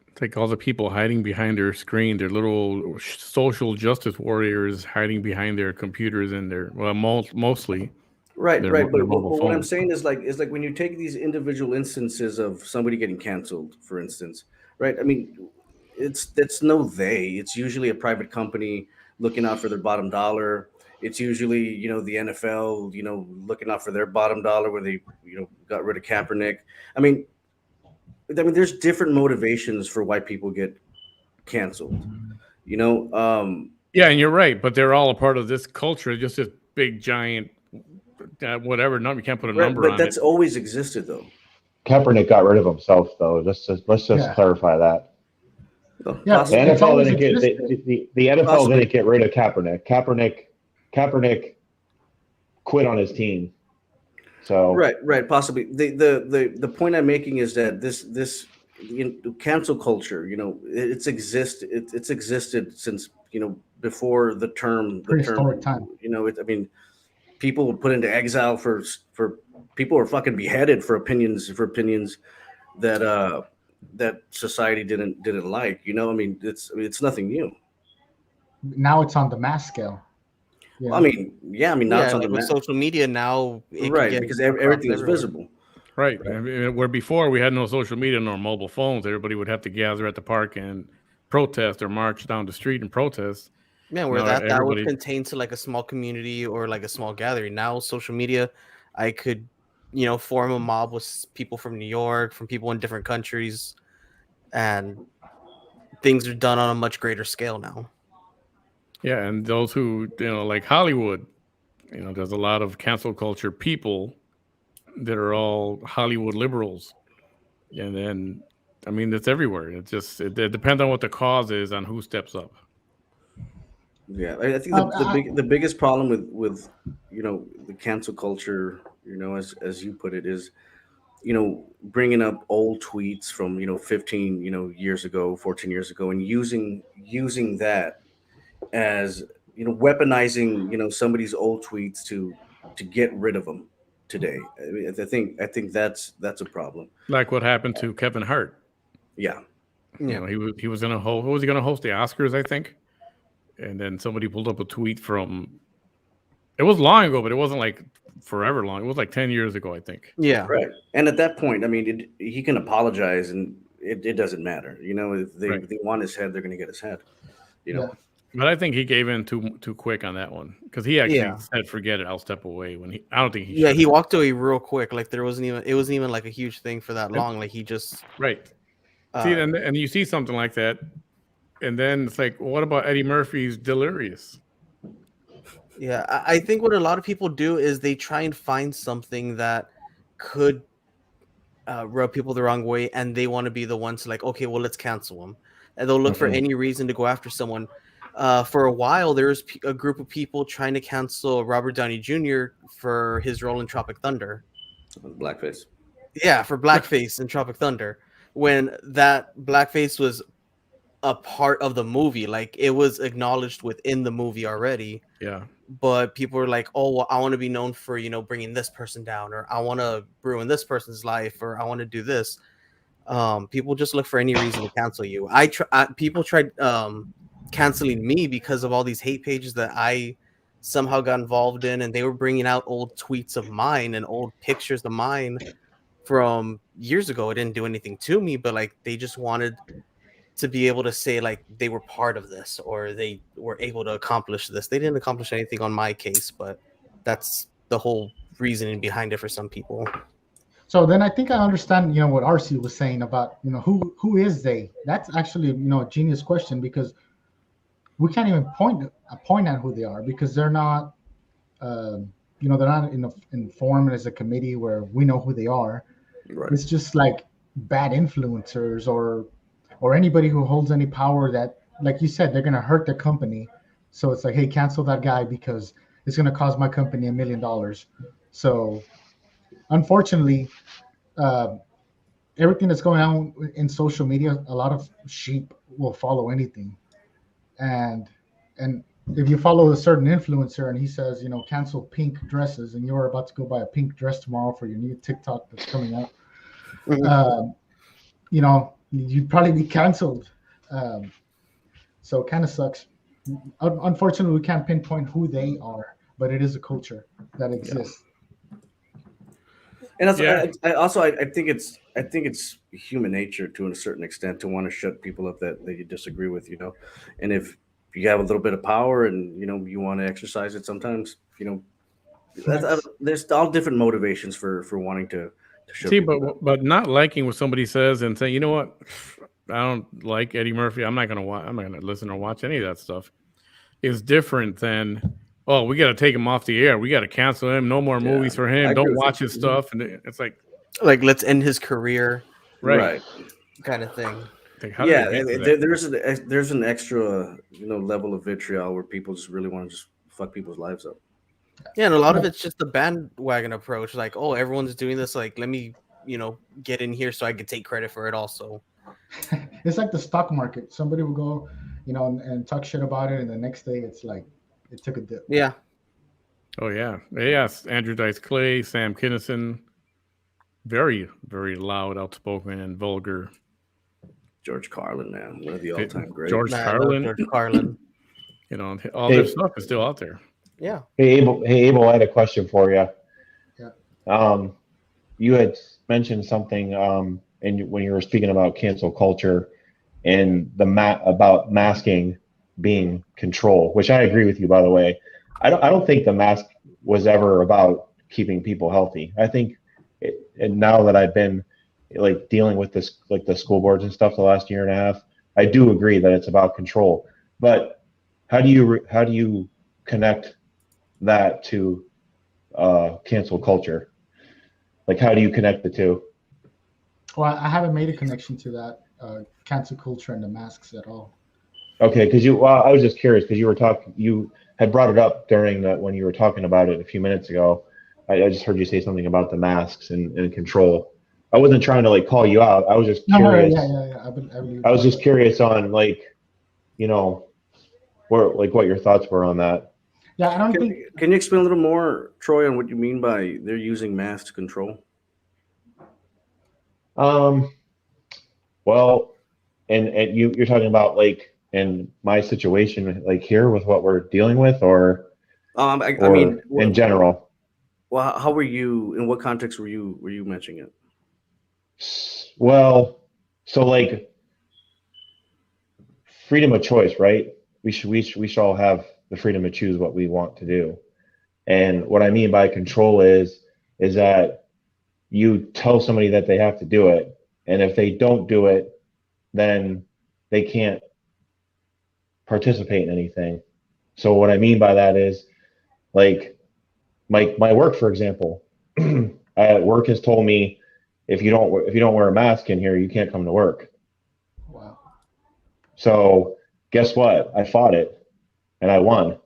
It's like all the people hiding behind their screen, their little social justice warriors hiding behind their computers and mostly. Right. But mobile what I'm phones. saying is when you take these individual instances of somebody getting canceled, for instance, right? I mean, it's no they. It's usually a private company looking out for their bottom dollar. It's usually the NFL looking out for their bottom dollar where they got rid of Kaepernick. I mean, there's different motivations for why people get canceled. Yeah, and you're right, but they're all a part of this culture. Just this big giant whatever number. You can't put a number on it. But that's always existed, though. Kaepernick got rid of himself, though. Let's just clarify that. Yeah, the NFL didn't get the NFL didn't get rid of Kaepernick. Kaepernick quit on his team. So right, possibly. The point I'm making is that this cancel culture, it's existed since before the term prehistoric time. People were put into exile for people were fucking beheaded for opinions that society didn't like. It's nothing new. Now it's on the mass scale. Yeah. Now it's on the social media now, right? Because everything is visible. Right. Where before we had no social media nor mobile phones, everybody would have to gather at the park and protest or march down the street and protest. Yeah, where that would contain to a small community or a small gathering. Now social media, I could, form a mob with people from New York, from people in different countries, and things are done on a much greater scale now. Yeah, and those who, like Hollywood, there's a lot of cancel culture people that are all Hollywood liberals. And then I mean, it's everywhere. It depends on what the cause is, on who steps up. Yeah, I think I, the biggest problem with the cancel culture, as you put it, is bringing up old tweets from 15 years ago, 14 years ago, and using that as weaponizing somebody's old tweets to get rid of them today. I mean, I think that's a problem. Like what happened to Kevin Hart. Yeah. Yeah. He was gonna host. What was he gonna host? The Oscars, I think. And then somebody pulled up a tweet from. It was long ago, but it wasn't like forever long. It was like 10 years ago, I think. Yeah. Right. And at that point, I mean, he can apologize, and it doesn't matter. If they want his head, they're going to get his head. yeah. But I think he gave in too quick on that one, because he actually said, "Forget it, I'll step away." I don't think he. Yeah, should. he walked away real quick. Like it wasn't even like a huge thing for that long. Like he just Right. See, and you see something like that, and then it's like, what about Eddie Murphy's Delirious? Yeah, I think what a lot of people do is they try and find something that could rub people the wrong way, and they want to be the ones like, okay, well, let's cancel them, and they'll look for any reason to go after someone. For a while, there was a group of people trying to cancel Robert Downey Jr. for his role in Tropic Thunder. Blackface. Yeah, for blackface in Tropic Thunder, when that blackface was a part of the movie, like it was acknowledged within the movie already. Yeah. But people were like, "Oh, well, I want to be known for bringing this person down, or I want to ruin this person's life, or I want to do this." People just look for any reason to cancel you. People tried canceling me because of all these hate pages that I somehow got involved in, and they were bringing out old tweets of mine and old pictures of mine from years ago. It didn't do anything to me, but like they just wanted to be able to say like they were part of this, or they were able to accomplish this. They didn't accomplish anything on my case, but that's the whole reasoning behind it for some people. So then I think I understand, what RC was saying about, who is they? That's actually, a genius question, because we can't even point at who they are, because they're not, they're not informed as a committee where we know who they are. Right. It's just like bad influencers or anybody who holds any power that, like you said, they're going to hurt the company. So it's like, hey, cancel that guy because it's going to cost my company $1 million. So unfortunately, everything that's going on in social media, a lot of sheep will follow anything. And if you follow a certain influencer and he says, cancel pink dresses, and you're about to go buy a pink dress tomorrow for your new TikTok that's coming out, you'd probably be canceled. So it kind of sucks. Unfortunately, we can't pinpoint who they are, but it is a culture that exists. And I think it's human nature to a certain extent to want to shut people up that you disagree with, and if you have a little bit of power and you want to exercise it sometimes, there's all different motivations for wanting to shut See, people up. but not liking what somebody says and saying, you know what, I don't like Eddie Murphy, I'm not gonna listen or watch any of that stuff, is different than, oh, we got to take him off the air. We got to cancel him. No more movies for him. Don't watch his stuff. And it's like let's end his career, right? Kind of thing. Like, there's an extra level of vitriol where people just really want to just fuck people's lives up. Yeah, and a lot of it's just the bandwagon approach. Like, oh, everyone's doing this. Like, let me get in here so I can take credit for it also. It's like the stock market. Somebody will go, and talk shit about it, and the next day it's like it took a dip. Yeah. Oh yeah. Yes. Andrew Dice Clay, Sam Kinison, very, very loud, outspoken, and vulgar. George Carlin, man, one of the all-time greats. George Carlin. All their stuff is still out there. Yeah. Hey Abel, I had a question for you. Yeah. You had mentioned something and when you were speaking about cancel culture and about masking being control, which I agree with you, by the way. I don't think the mask was ever about keeping people healthy. I think and now that I've been like dealing with this, like the school boards and stuff the last year and a half, I do agree that it's about control. But how do you connect that to cancel culture? Like, how do you connect the two? Well, I haven't made a connection to that cancel culture and the masks at all. Okay, because well, I was just curious because you had brought it up during when you were talking about it a few minutes ago. I just heard you say something about the masks and control. I wasn't trying to like call you out. I was just No, no, yeah, curious. yeah, yeah. I believe I was that. just curious on like, you know, what your thoughts were on that. Yeah, I don't Can, think. can you explain a little more, Troy, on what you mean by they're using mass to control? Um, well, and you're talking about like in my situation, like here with what we're dealing with, I mean, or in general. well, how were you? In what context were you mentioning it? Well, so like freedom of choice, right? We should all have the freedom to choose what we want to do. And what I mean by control is that you tell somebody that they have to do it, and if they don't do it, then they can't participate in anything. So what I mean by that is like my work, for example, work has told me if you don't wear a mask in here, you can't come to work. Wow. So guess what? I fought it and I won.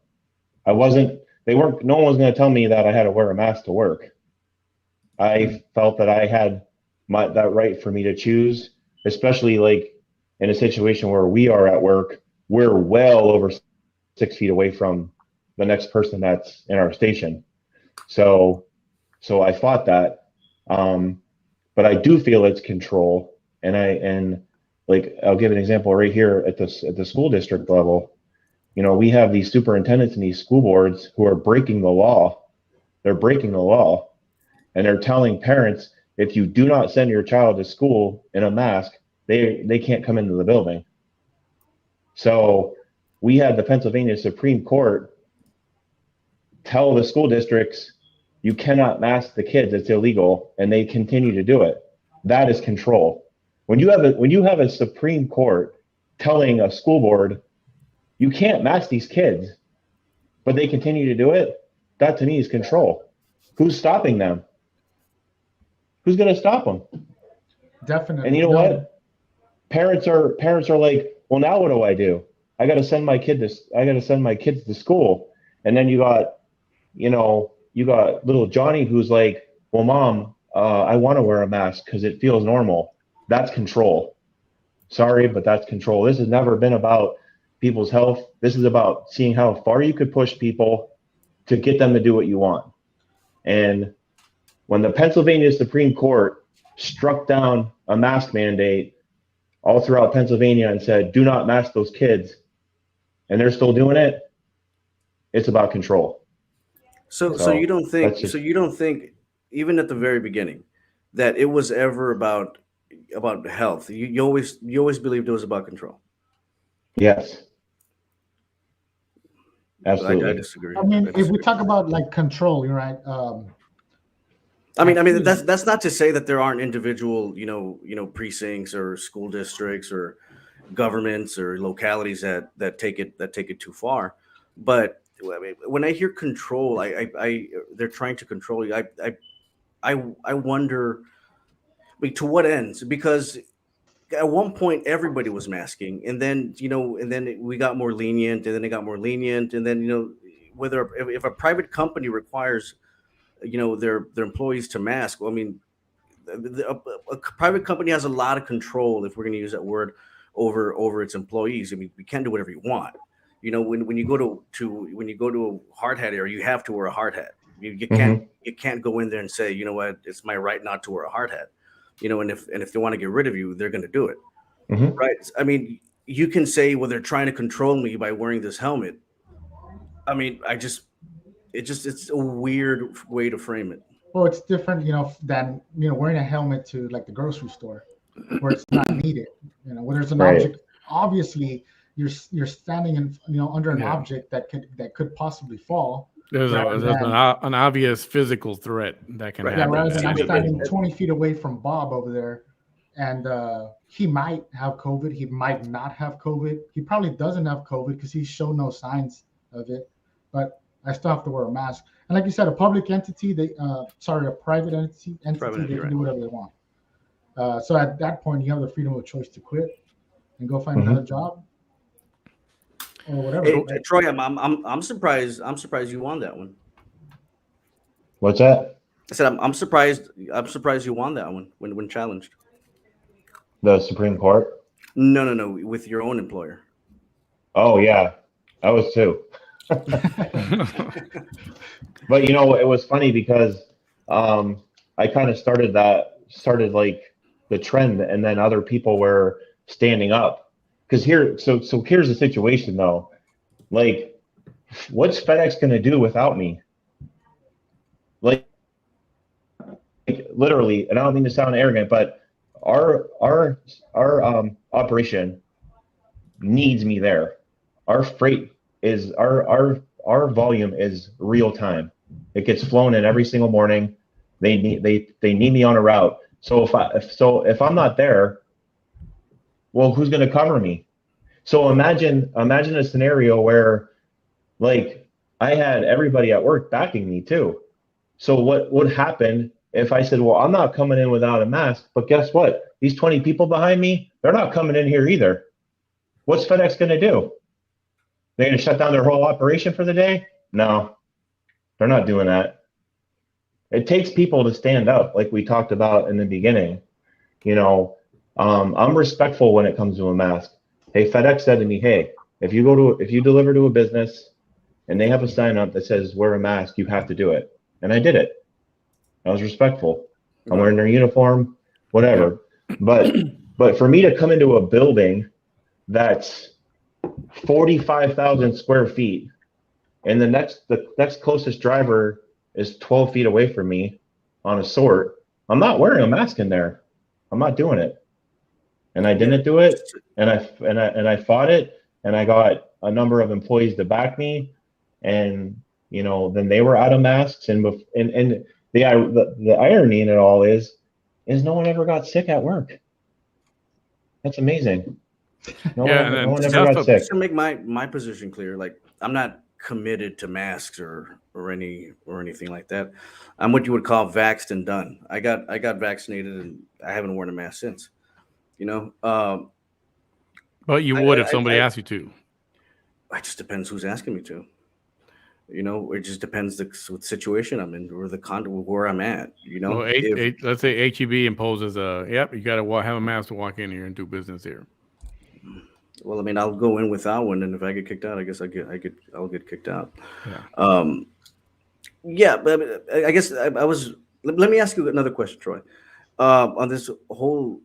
I wasn't. They weren't. No one was going to tell me that I had to wear a mask to work. I felt that I had that right for me to choose, especially like in a situation where we are at work. We're well over 6 feet away from the next person that's in our station. So I fought that. Um, but I do feel it's control, and like I'll give an example right here at the school district level. We have these superintendents and these school boards who are breaking the law. They're breaking the law, and they're telling parents if you do not send your child to school in a mask, they can't come into the building. So we had the Pennsylvania Supreme Court tell the school districts you cannot mask the kids, it's illegal, and they continue to do it. That is control. When you have a Supreme Court telling a school board you can't mask these kids, but they continue to do it, that to me is control. Who's stopping them? Who's going to stop them? Definitely. And you know what? Parents are like, well, now what do I do? I got to send my kids to school. And then you got little Johnny who's like, well, mom, I want to wear a mask because it feels normal. That's control. Sorry, but that's control. This has never been about people's health. This is about seeing how far you could push people to get them to do what you want. And when the Pennsylvania Supreme Court struck down a mask mandate all throughout Pennsylvania and said, do not mask those kids, and they're still doing it, it's about control. So you don't think even at the very beginning that it was ever about health. You always believed it was about control. Yes. I Absolutely. disagree. I mean, if we talk about like control, you're right. I mean that's not to say that there aren't individual precincts or school districts or governments or localities that take it too far, but I mean, when I hear control, I they're trying to control you. I wonder, I mean, to what ends? Because at one point everybody was masking, and then we got more lenient, and then it got more lenient, and then whether if a private company requires their employees to mask, well, I mean, a private company has a lot of control, if we're going to use that word, over its employees. I mean, we can't do whatever you want. When you go to a hard hat area, you have to wear a hard hat. You can't go in there and say, you know what, it's my right not to wear a hard hat. And if they want to get rid of you, they're going to do it. Mm-hmm. Right. I mean, you can say, well, they're trying to control me by wearing this helmet. I mean, it's a weird way to frame it. Well, it's different, than wearing a helmet to like the grocery store, where it's not needed. Where there's an Right. object, obviously you're standing in, under an Yeah. object that could possibly fall. There's an obvious physical threat that can Right. Yeah, happen. rather than I'm Yeah. standing 20 feet away from Bob over there, and he might have COVID, he might not have COVID, he probably doesn't have COVID because he's shown no signs of it, but I still have to wear a mask. And like you said, a public entity, a private entity, they can Right. do whatever they want. So at that point, you have the freedom of choice to quit and go find Mhm. another job or whatever. Hey, right? Troy, I'm surprised. I'm surprised you won that one. What's that? I said I'm surprised. I'm surprised you won that one when challenged. The Supreme Court? No, no, no. With your own employer. Oh yeah, I was too. But you know, it was funny because I kind of started like the trend, and then other people were standing up. Because so here's the situation though. Like, what's FedEx gonna do without me? Like, literally, and I don't mean to sound arrogant, but our operation needs me there. Our freight is our volume is real time. It gets flown in every single morning. They need me on a route. So if I'm not there, well, who's going to cover me? So imagine a scenario where like I had everybody at work backing me too. So what would happen if I said, well, I'm not coming in without a mask, but guess what? These 20 people behind me, they're not coming in here either. What's FedEx going to do? They're going to shut down their whole operation for the day? No, they're not doing that. It takes people to stand up, like we talked about in the beginning. You know, I'm respectful when it comes to a mask. Hey, FedEx said to me, hey, if you deliver to a business and they have a sign up that says wear a mask, you have to do it. And I did it. I was respectful. I'm wearing their uniform, whatever. But for me to come into a building that's 45,000 square feet, and the next closest driver is 12 feet away from me on a sort, I'm not wearing a mask in there. I'm not doing it. And I didn't do it, and I fought it, and I got a number of employees to back me, and you know, then they were out of masks, and the irony in it all is no one ever got sick at work. That's amazing. No one ever got sick. Just to make my position clear, like I'm not committed to masks or anything like that. I'm what you would call vaxxed and done. I got vaccinated and I haven't worn a mask since. You know, but you would if somebody asked you to. It just depends who's asking me to. You know, it just depends the situation I'm in or the where I'm at. You know, well, let's say HEB imposes you got to have a mask to walk in here and do business here. Well, I mean, I'll go in without one, and if I get kicked out, I guess I'll get kicked out. Yeah. Yeah, but I guess I was. Let me ask you another question, Troy. On this whole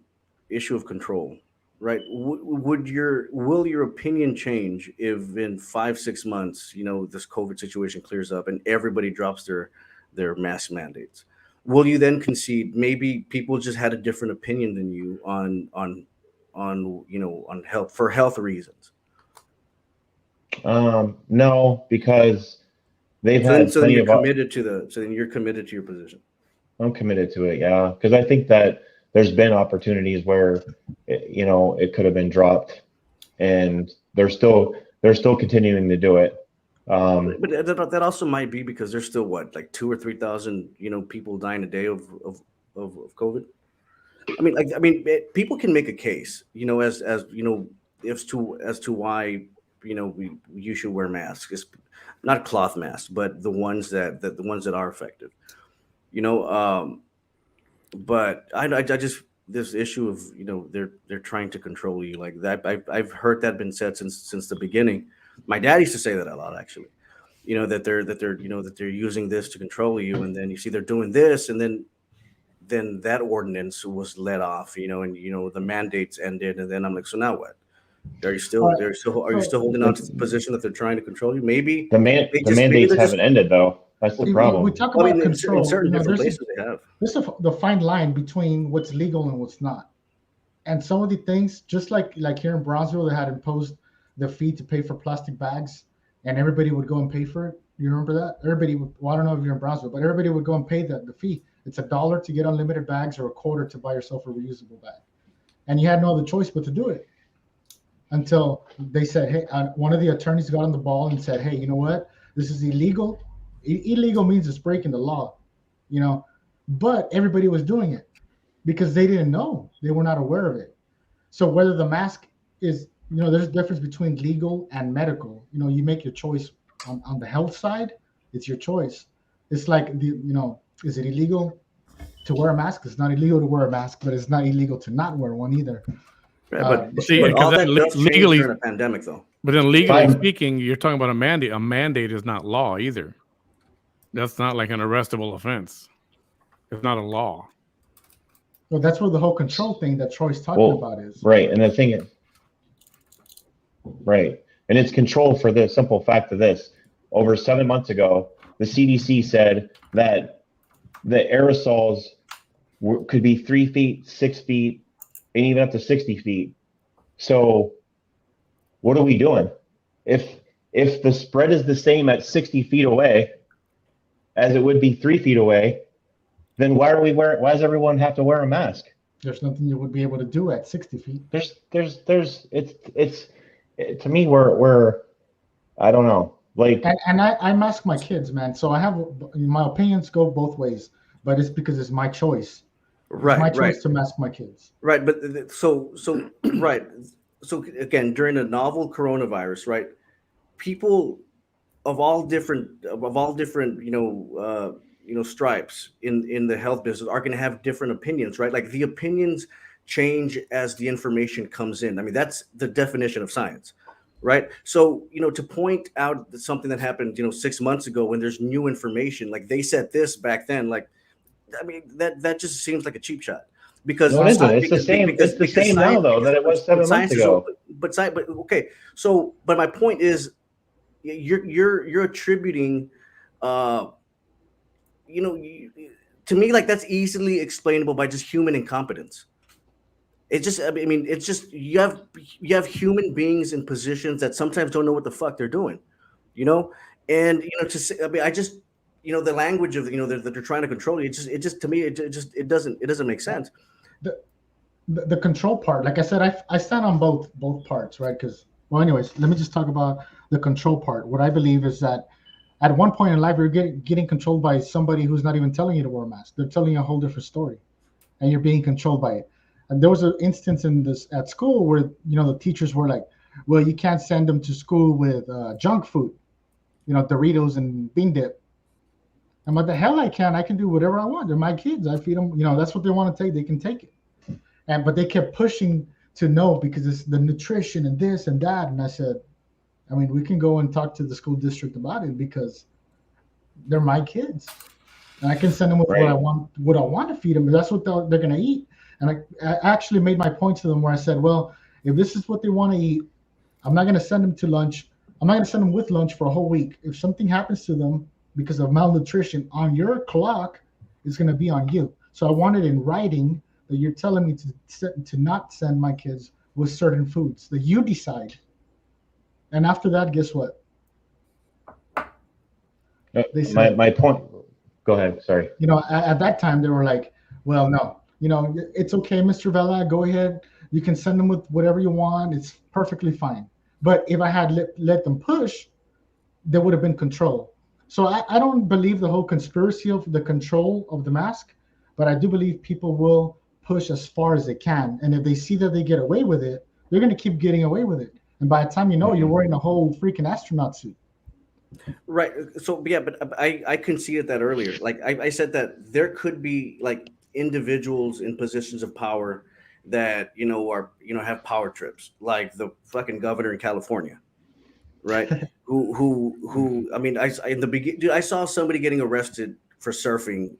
issue of control, right? Will your opinion change if in 5-6 months, you know, this COVID situation clears up and everybody drops their mask mandates? Will you then concede maybe people just had a different opinion than you on you know, on health reasons? No, because they've So had plenty you're of. committed so then you're committed to your position. I'm committed to it, yeah, because I think that there's been opportunities where, you know, it could have been dropped, and they're still continuing to do it. But that also might be because there's still what, like 2,000 or 3,000, you know, people dying a day of COVID. I mean, people can make a case, you know, as you know, as to why, you know, you should wear masks. It's not cloth masks, but the ones that are effective. You know, but I just this issue of, you know, they're trying to control you like that. I've heard that been said since the beginning. My dad used to say that a lot, actually. You know, that they're you know, that they're using this to control you, and then you see they're doing this, and then that ordinance was let off, you know, and you know the mandates ended, and then I'm like, so now what? Are you still holding on to the position that they're trying to control you? Maybe the maybe mandates haven't ended though. That's the problem. We talk about control. In certain you know, different places they have. There's the fine line between what's legal and what's not. And some of the things, just like here in Brownsville, they had imposed the fee to pay for plastic bags, and everybody would go and pay for it. You remember that? Everybody would. Well, I don't know if you're in Brownsville, but everybody would go and pay the fee. It's $1 to get unlimited bags or $0.25 to buy yourself a reusable bag, and you had no other choice but to do it. Until they said, hey, one of the attorneys got on the ball and said, hey, you know what? This is illegal. Illegal means it's breaking the law, you know. But everybody was doing it because they didn't know. They were not aware of it. So whether the mask is, there's a difference between legal and medical. You make your choice on the health side. It's your choice. It's like is it illegal to wear a mask? It's not illegal to wear a mask, but it's not illegal to not wear one either. Right, but, See, but all because that does change legally- during a pandemic, though. But then legally Fine. speaking, you're talking about a mandate. A mandate is not law either. That's not like an arrestable offense. It's not a law. Well, that's where the whole control thing that Troy's talking about is. Right, and the thing is, right, and it's control for the simple fact of this. Over 7 months ago, the CDC said that the aerosols could be 3 feet, 6 feet, and even up to 60 feet. So what are we doing? If the spread is the same at 60 feet away as it would be 3 feet away, then why does everyone have to wear a mask? There's nothing you would be able to do at 60 feet. It's to me, we're I don't know. Like, and I mask my kids, man. So I have my opinions go both ways, but it's because it's my choice. Right, It's my right. choice to mask my kids. Right, but so right. So again, during the novel coronavirus, right, people of all different stripes in the health business are going to have different opinions, right? Like the opinions change as the information comes in. I mean, that's the definition of science, right? So to point out something that happened 6 months ago when there's new information, like they said this back then, like I mean that just seems like a cheap shot. Because no, it isn't. It's the same. It's the same now, though, that it was 7 months ago. But okay. So, but my point is, you're attributing, to me, like that's easily explainable by just human incompetence. It's just, I mean, it's just you have human beings in positions that sometimes don't know what the fuck they're doing, and to say, I mean, I just. The language of that they're trying to control you. It just to me it doesn't make sense. The control part, like I said, I stand on both parts, right? Because anyways, let me just talk about the control part. What I believe is that at one point in life, you're getting controlled by somebody who's not even telling you to wear a mask. They're telling you a whole different story, and you're being controlled by it. And there was an instance at school where the teachers were like, "Well, you can't send them to school with junk food, Doritos and bean dip." And what the hell I can do whatever I want. They're my kids. I feed them. That's what they want to take. They can take it. But they kept pushing to no because it's the nutrition and this and that. And I said, I mean, we can go and talk to the school district about it because they're my kids. And I can send them with right. what I want to feed them. But that's what they're going to eat. And I actually made my point to them where I said, well, if this is what they want to eat, I'm not going to send them to lunch. I'm not going to send them with lunch for a whole week. If something happens to them because of malnutrition on your clock, is going to be on you. So I want it in writing that you're telling me to not send my kids with certain foods that you decide. And after that, guess what? They said, my point. Go ahead. Sorry. At that time they were like, well, no, it's okay, Mr. Vela, go ahead. You can send them with whatever you want. It's perfectly fine. But if I had let them push, there would have been control. So I don't believe the whole conspiracy of the control of the mask, but I do believe people will push as far as they can. And if they see that they get away with it, they're going to keep getting away with it. And by the time you're wearing a whole freaking astronaut suit. Right. So, yeah, but I conceded that earlier. Like I said that there could be like individuals in positions of power that, are, have power trips, like the fucking governor in California. Right. who I mean, in the beginning, dude, I saw somebody getting arrested for surfing,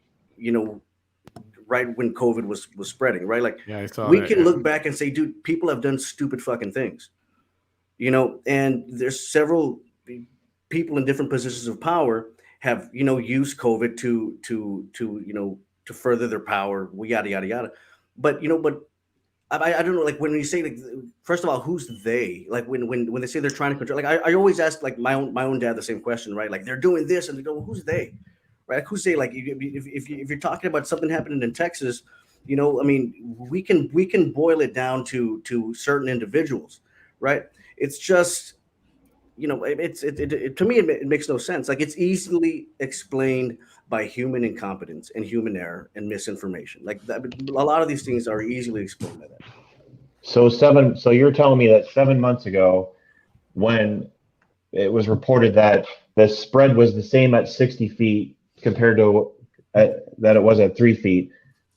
right when COVID was spreading, right? Like, yeah, I saw we that, can yeah. look back and say, dude, people have done stupid fucking things, and there's several people in different positions of power have, used COVID to further their power, yada, yada, yada. But, I don't know, like when you say, like, first of all, who's they? Like when they say they're trying to control, like I always ask like my own dad the same question, right? Like they're doing this, and they go, well, who's they? Right? Like, who's they? Like if you're talking about something happening in Texas, I mean, we can boil it down to certain individuals, right? It's just, to me it makes no sense. Like, it's easily explained by human incompetence and human error and misinformation. Like a lot of these things are easily explained by that. So you're telling me that 7 months ago, when it was reported that the spread was the same at 60 feet compared to that it was at 3 feet,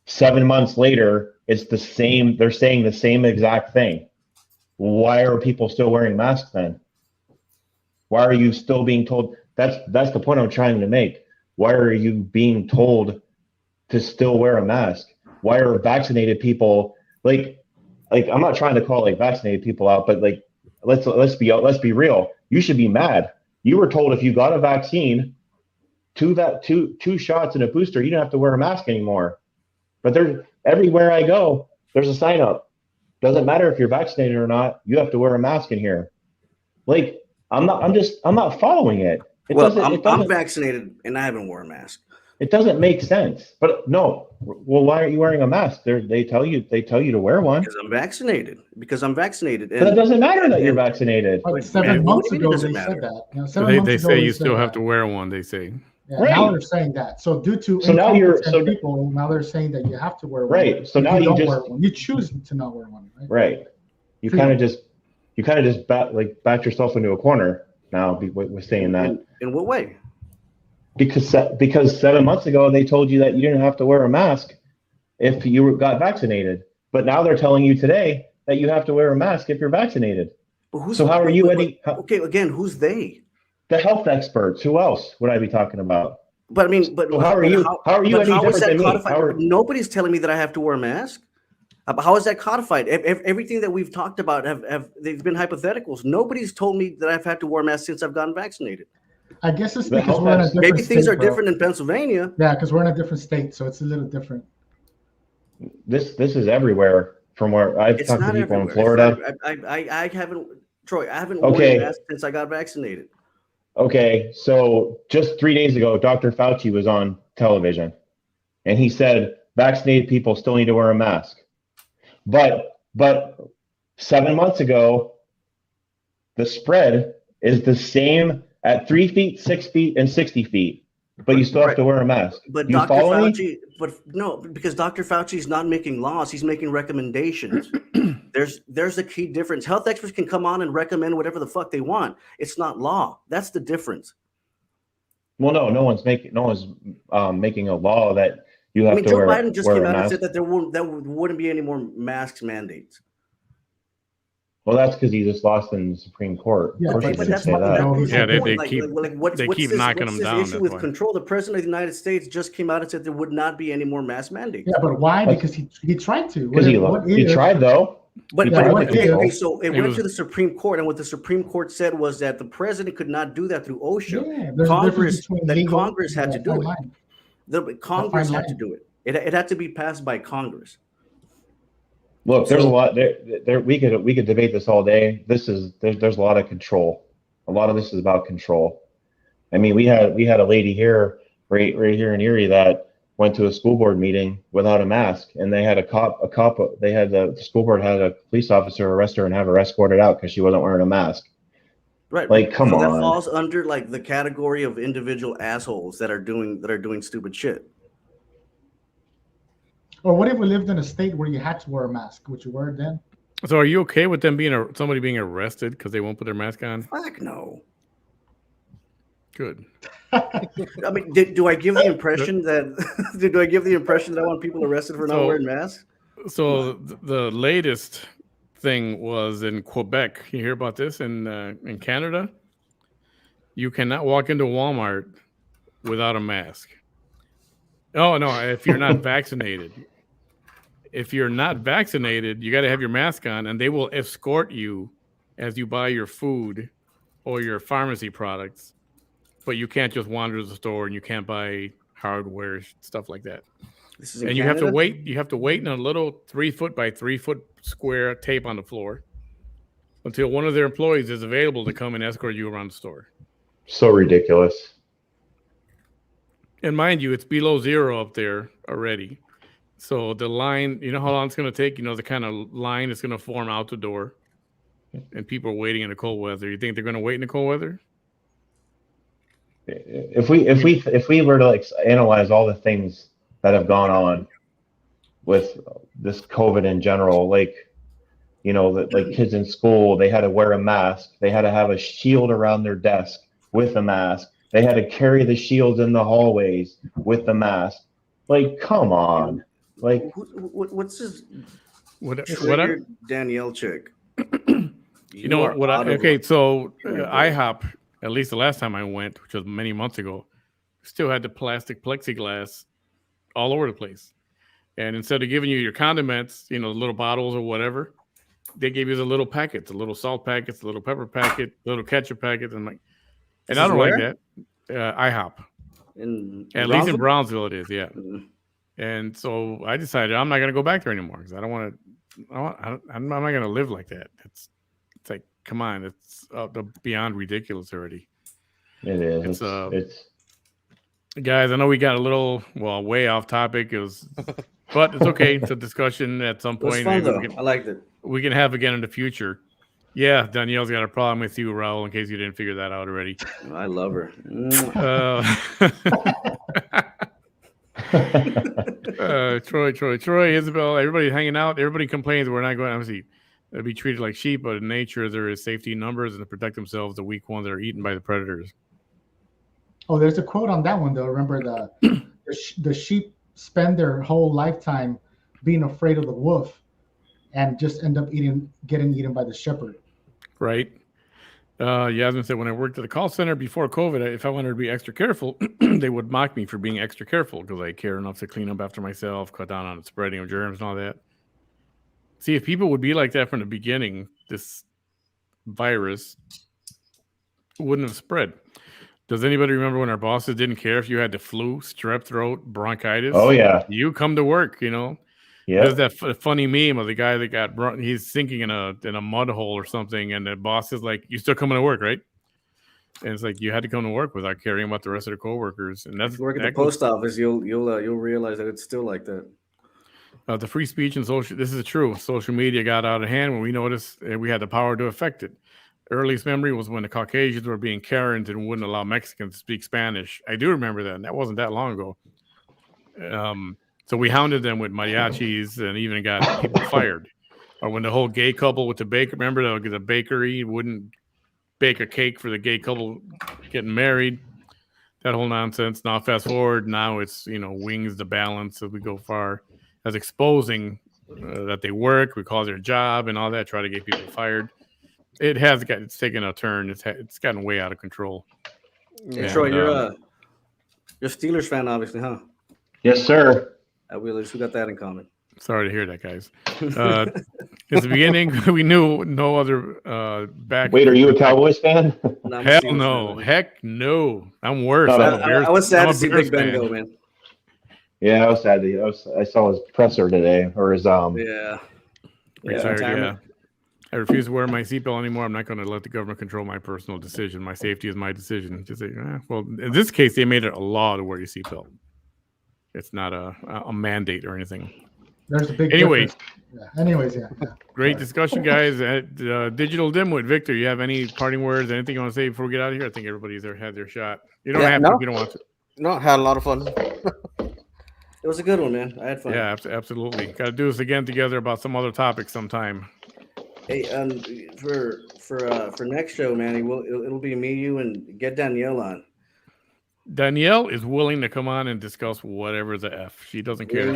7 months later, it's the same. They're saying the same exact thing. Why are people still wearing masks then? Why are you still being told? That's the point I'm trying to make. Why are you being told to still wear a mask? Why are vaccinated people like I'm not trying to call like vaccinated people out, but like let's be real. You should be mad. You were told if you got a vaccine, two shots and a booster, you don't have to wear a mask anymore. But everywhere I go, there's a sign up. Doesn't matter if you're vaccinated or not, you have to wear a mask in here. Like I'm not following it. I'm vaccinated and I haven't worn a mask. It doesn't make sense. But no, well, why aren't you wearing a mask? They tell you to wear one. Because I'm vaccinated. But it doesn't matter that you're vaccinated. Like 7 months ago, they said that. You know, They say you still have to wear one. They say. Yeah, right. Now they're saying that. So due to people, now they're saying that you have to wear one. Right. So now you wear one. You choose to not wear one. Right. Right. You kind of just backed yourself into a corner now with saying that. In what way? Because 7 months ago they told you that you didn't have to wear a mask if you got vaccinated, but now they're telling you today that you have to wear a mask if you're vaccinated. So how are you any? Okay, again, who's they? The health experts. Who else would I be talking about? But I mean, so how are you? How are you any different than me? Nobody's telling me that I have to wear a mask. How is that codified? Everything that we've talked about they've been hypotheticals. Nobody's told me that I've had to wear a mask since I've gotten vaccinated. I guess it's because we're in a different maybe things are different in Pennsylvania. Yeah, because we're in a different state, so it's a little different. This is everywhere from where I've talked to people in Florida. I haven't, Troy. I haven't worn a mask since I got vaccinated. Okay, so just 3 days ago, Dr. Fauci was on television, and he said vaccinated people still need to wear a mask. But 7 months ago, the spread is the same at 3 feet, 6 feet, and 60 feet, but you still have to wear a mask. But Dr. Fauci, because Dr. Fauci is not making laws; he's making recommendations. There's a key difference. Health experts can come on and recommend whatever the fuck they want. It's not law. That's the difference. Well, no one's making a law that you have to Joe wear. Biden just wear came a out mask. and said that there wouldn't be any more masks mandates. Well, that's because he just lost in the Supreme Court. Yeah, they keep knocking them down. The issue with control, the president of the United States just came out and said there would not be any more mask mandates. Yeah, but why? Because he tried to. Because he tried though. So it went to the Supreme Court, and what the Supreme Court said was that the president could not do that through OSHA. Yeah, Congress had to do it. Congress had to do it. It had to be passed by Congress. Look, there's a lot there. We could debate this all day. There's a lot of control. A lot of this is about control. I mean, we had a lady here right here in Erie that went to a school board meeting without a mask, and they had the school board had a police officer arrest her and have her escorted out because she wasn't wearing a mask. Right. Like, come on. That falls under like the category of individual assholes that are doing stupid shit. Or what if we lived in a state where you had to wear a mask? Would you wear it then? So are you okay with them somebody being arrested because they won't put their mask on? Fuck no. Good. I mean, do I give the impression that I want people arrested for not wearing masks? So the latest thing was in Quebec. You hear about this in Canada? You cannot walk into Walmart without a mask. Oh no! If you're not vaccinated, you got to have your mask on, and they will escort you as you buy your food or your pharmacy products. But you can't just wander to the store, and you can't buy hardware, stuff like that. This is in and Canada? You have to wait in a little 3 foot by 3 foot square tape on the floor until one of their employees is available to come and escort you around the store. So ridiculous. And mind you, it's below zero up there already. So the line, you know how long it's going to take? You know, the kind of line is going to form out the door. and people are waiting in the cold weather. You think they're going to wait in the cold weather? If we were to like analyze all the things that have gone on with this COVID in general, like, you know, like kids in school, they had to wear a mask. They had to have a shield around their desk with a mask. They had to carry the shields in the hallways with the mask. Like, come on. Like, what's this? What Danielle chick? You know what? Okay, so IHOP, at least the last time I went, which was many months ago, still had the plastic plexiglass all over the place. And instead of giving you your condiments, you know, little bottles or whatever, they gave you the little packets, the little salt packets, the little pepper packet, little ketchup packet, and I don't like that. IHOP, at least in Brownsville, it is, yeah. Mm-hmm. And so I decided I'm not going to go back there anymore because I don't want to. I'm not going to live like that. It's like, come on, it's beyond ridiculous already. It is. It's guys. I know we got a little way off topic. But it's okay. It's a discussion at some point. It was fun, though. I liked it. We can have again in the future. Yeah, Danielle's got a problem with you, Raul, in case you didn't figure that out already. I love her. Troy, Isabel, everybody hanging out. Everybody complains we're not going to be treated like sheep, but in nature there is safety in numbers and to protect themselves, the weak ones that are eaten by the predators. Oh, there's a quote on that one, though. Remember, the sheep spend their whole lifetime being afraid of the wolf and just end up getting eaten by the shepherd. Right. Yeah, I was going to say, when I worked at the call center before COVID, if I wanted to be extra careful, they would mock me for being extra careful because I care enough to clean up after myself, cut down on the spreading of germs and all that. See, if people would be like that from the beginning, this virus wouldn't have spread. Does anybody remember when our bosses didn't care if you had the flu, strep throat, bronchitis? Oh, yeah. You come to work, you know. Yeah. There's that funny meme of the guy that he's sinking in a mud hole or something, and the boss is like, "You still coming to work, right?" And it's like you had to come to work without caring about the rest of the coworkers. And that's if you work at the post office, you'll realize that it's still like that. The free speech and this is true. Social media got out of hand when we noticed we had the power to affect it. Earliest memory was when the Caucasians were being Karens and wouldn't allow Mexicans to speak Spanish. I do remember that, and that wasn't that long ago. So we hounded them with mariachis and even got people fired. Or when the whole gay couple with the baker, remember the bakery wouldn't bake a cake for the gay couple getting married. That whole nonsense. Now fast forward, now it's, wings the balance as we go far, as exposing that they work, we call their job and all that, try to get people fired. It's taken a turn. It's gotten way out of control. Yeah, Troy, you're a Steelers fan, obviously, huh? Yes, sir. We got that in common. Sorry to hear that, guys. At the beginning, we knew no other back. Wait, are you a Cowboys fan? No, hell no. Heck no. I'm worse. No, I was sad to see Big Ben go, man. Yeah, I was sad. I saw his presser today, or his Yeah. I refuse to wear my seatbelt anymore. I'm not going to let the government control my personal decision. My safety is my decision. Just say, well, in this case, they made it a law to wear your seatbelt. It's not a mandate or anything. There's a big difference. Yeah. Anyways, yeah. Great discussion, guys. Digital Dimwit, Victor, you have any parting words? Anything you want to say before we get out of here? I think everybody's had their shot. You don't have to if you don't want to. No, I had a lot of fun. It was a good one, man. I had fun. Yeah, absolutely. Got to do this again together about some other topic sometime. Hey, for next show, man, it'll be me, you, and get Danielle on. Danielle is willing to come on and discuss whatever the F. She doesn't care.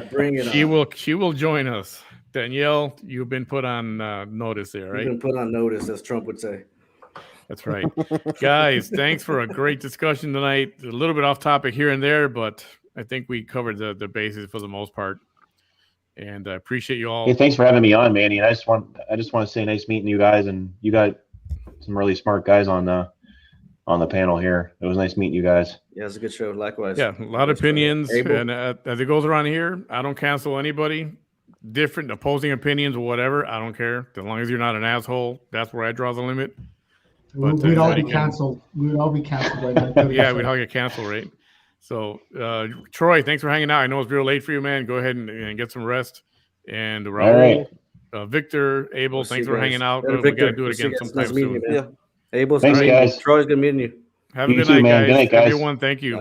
Bring it on. She will join us. Danielle, you've been put on notice there, right? You've been put on notice, as Trump would say. That's right. Guys, thanks for a great discussion tonight. A little bit off topic here and there, but I think we covered the bases for the most part. And I appreciate you all. Hey, thanks for having me on, Manny. I just want to say nice meeting you guys, and you got some really smart guys on the panel here. It was nice meeting you guys. Yeah, it's a good show. Likewise. Yeah, a lot of opinions. And as it goes around here, I don't cancel anybody. Different opposing opinions or whatever, I don't care. As long as you're not an asshole, that's where I draw the limit. But we'd all be canceled. We'd all be canceled right now. Yeah, we'd all get canceled, right? So, Troy, thanks for hanging out. I know it's real late for you, man. Go ahead and get some rest. And Raul, Victor, Abel, We'll see thanks you for guys. hanging out. Later, We got to Victor. do it We'll see you again guys. sometime Nice meeting soon. you, man. Yeah. Abel's Thanks, great. guys. Troy's gonna meet you. Have a You good too, night, man. guys. Good night, guys. Everyone, thank you.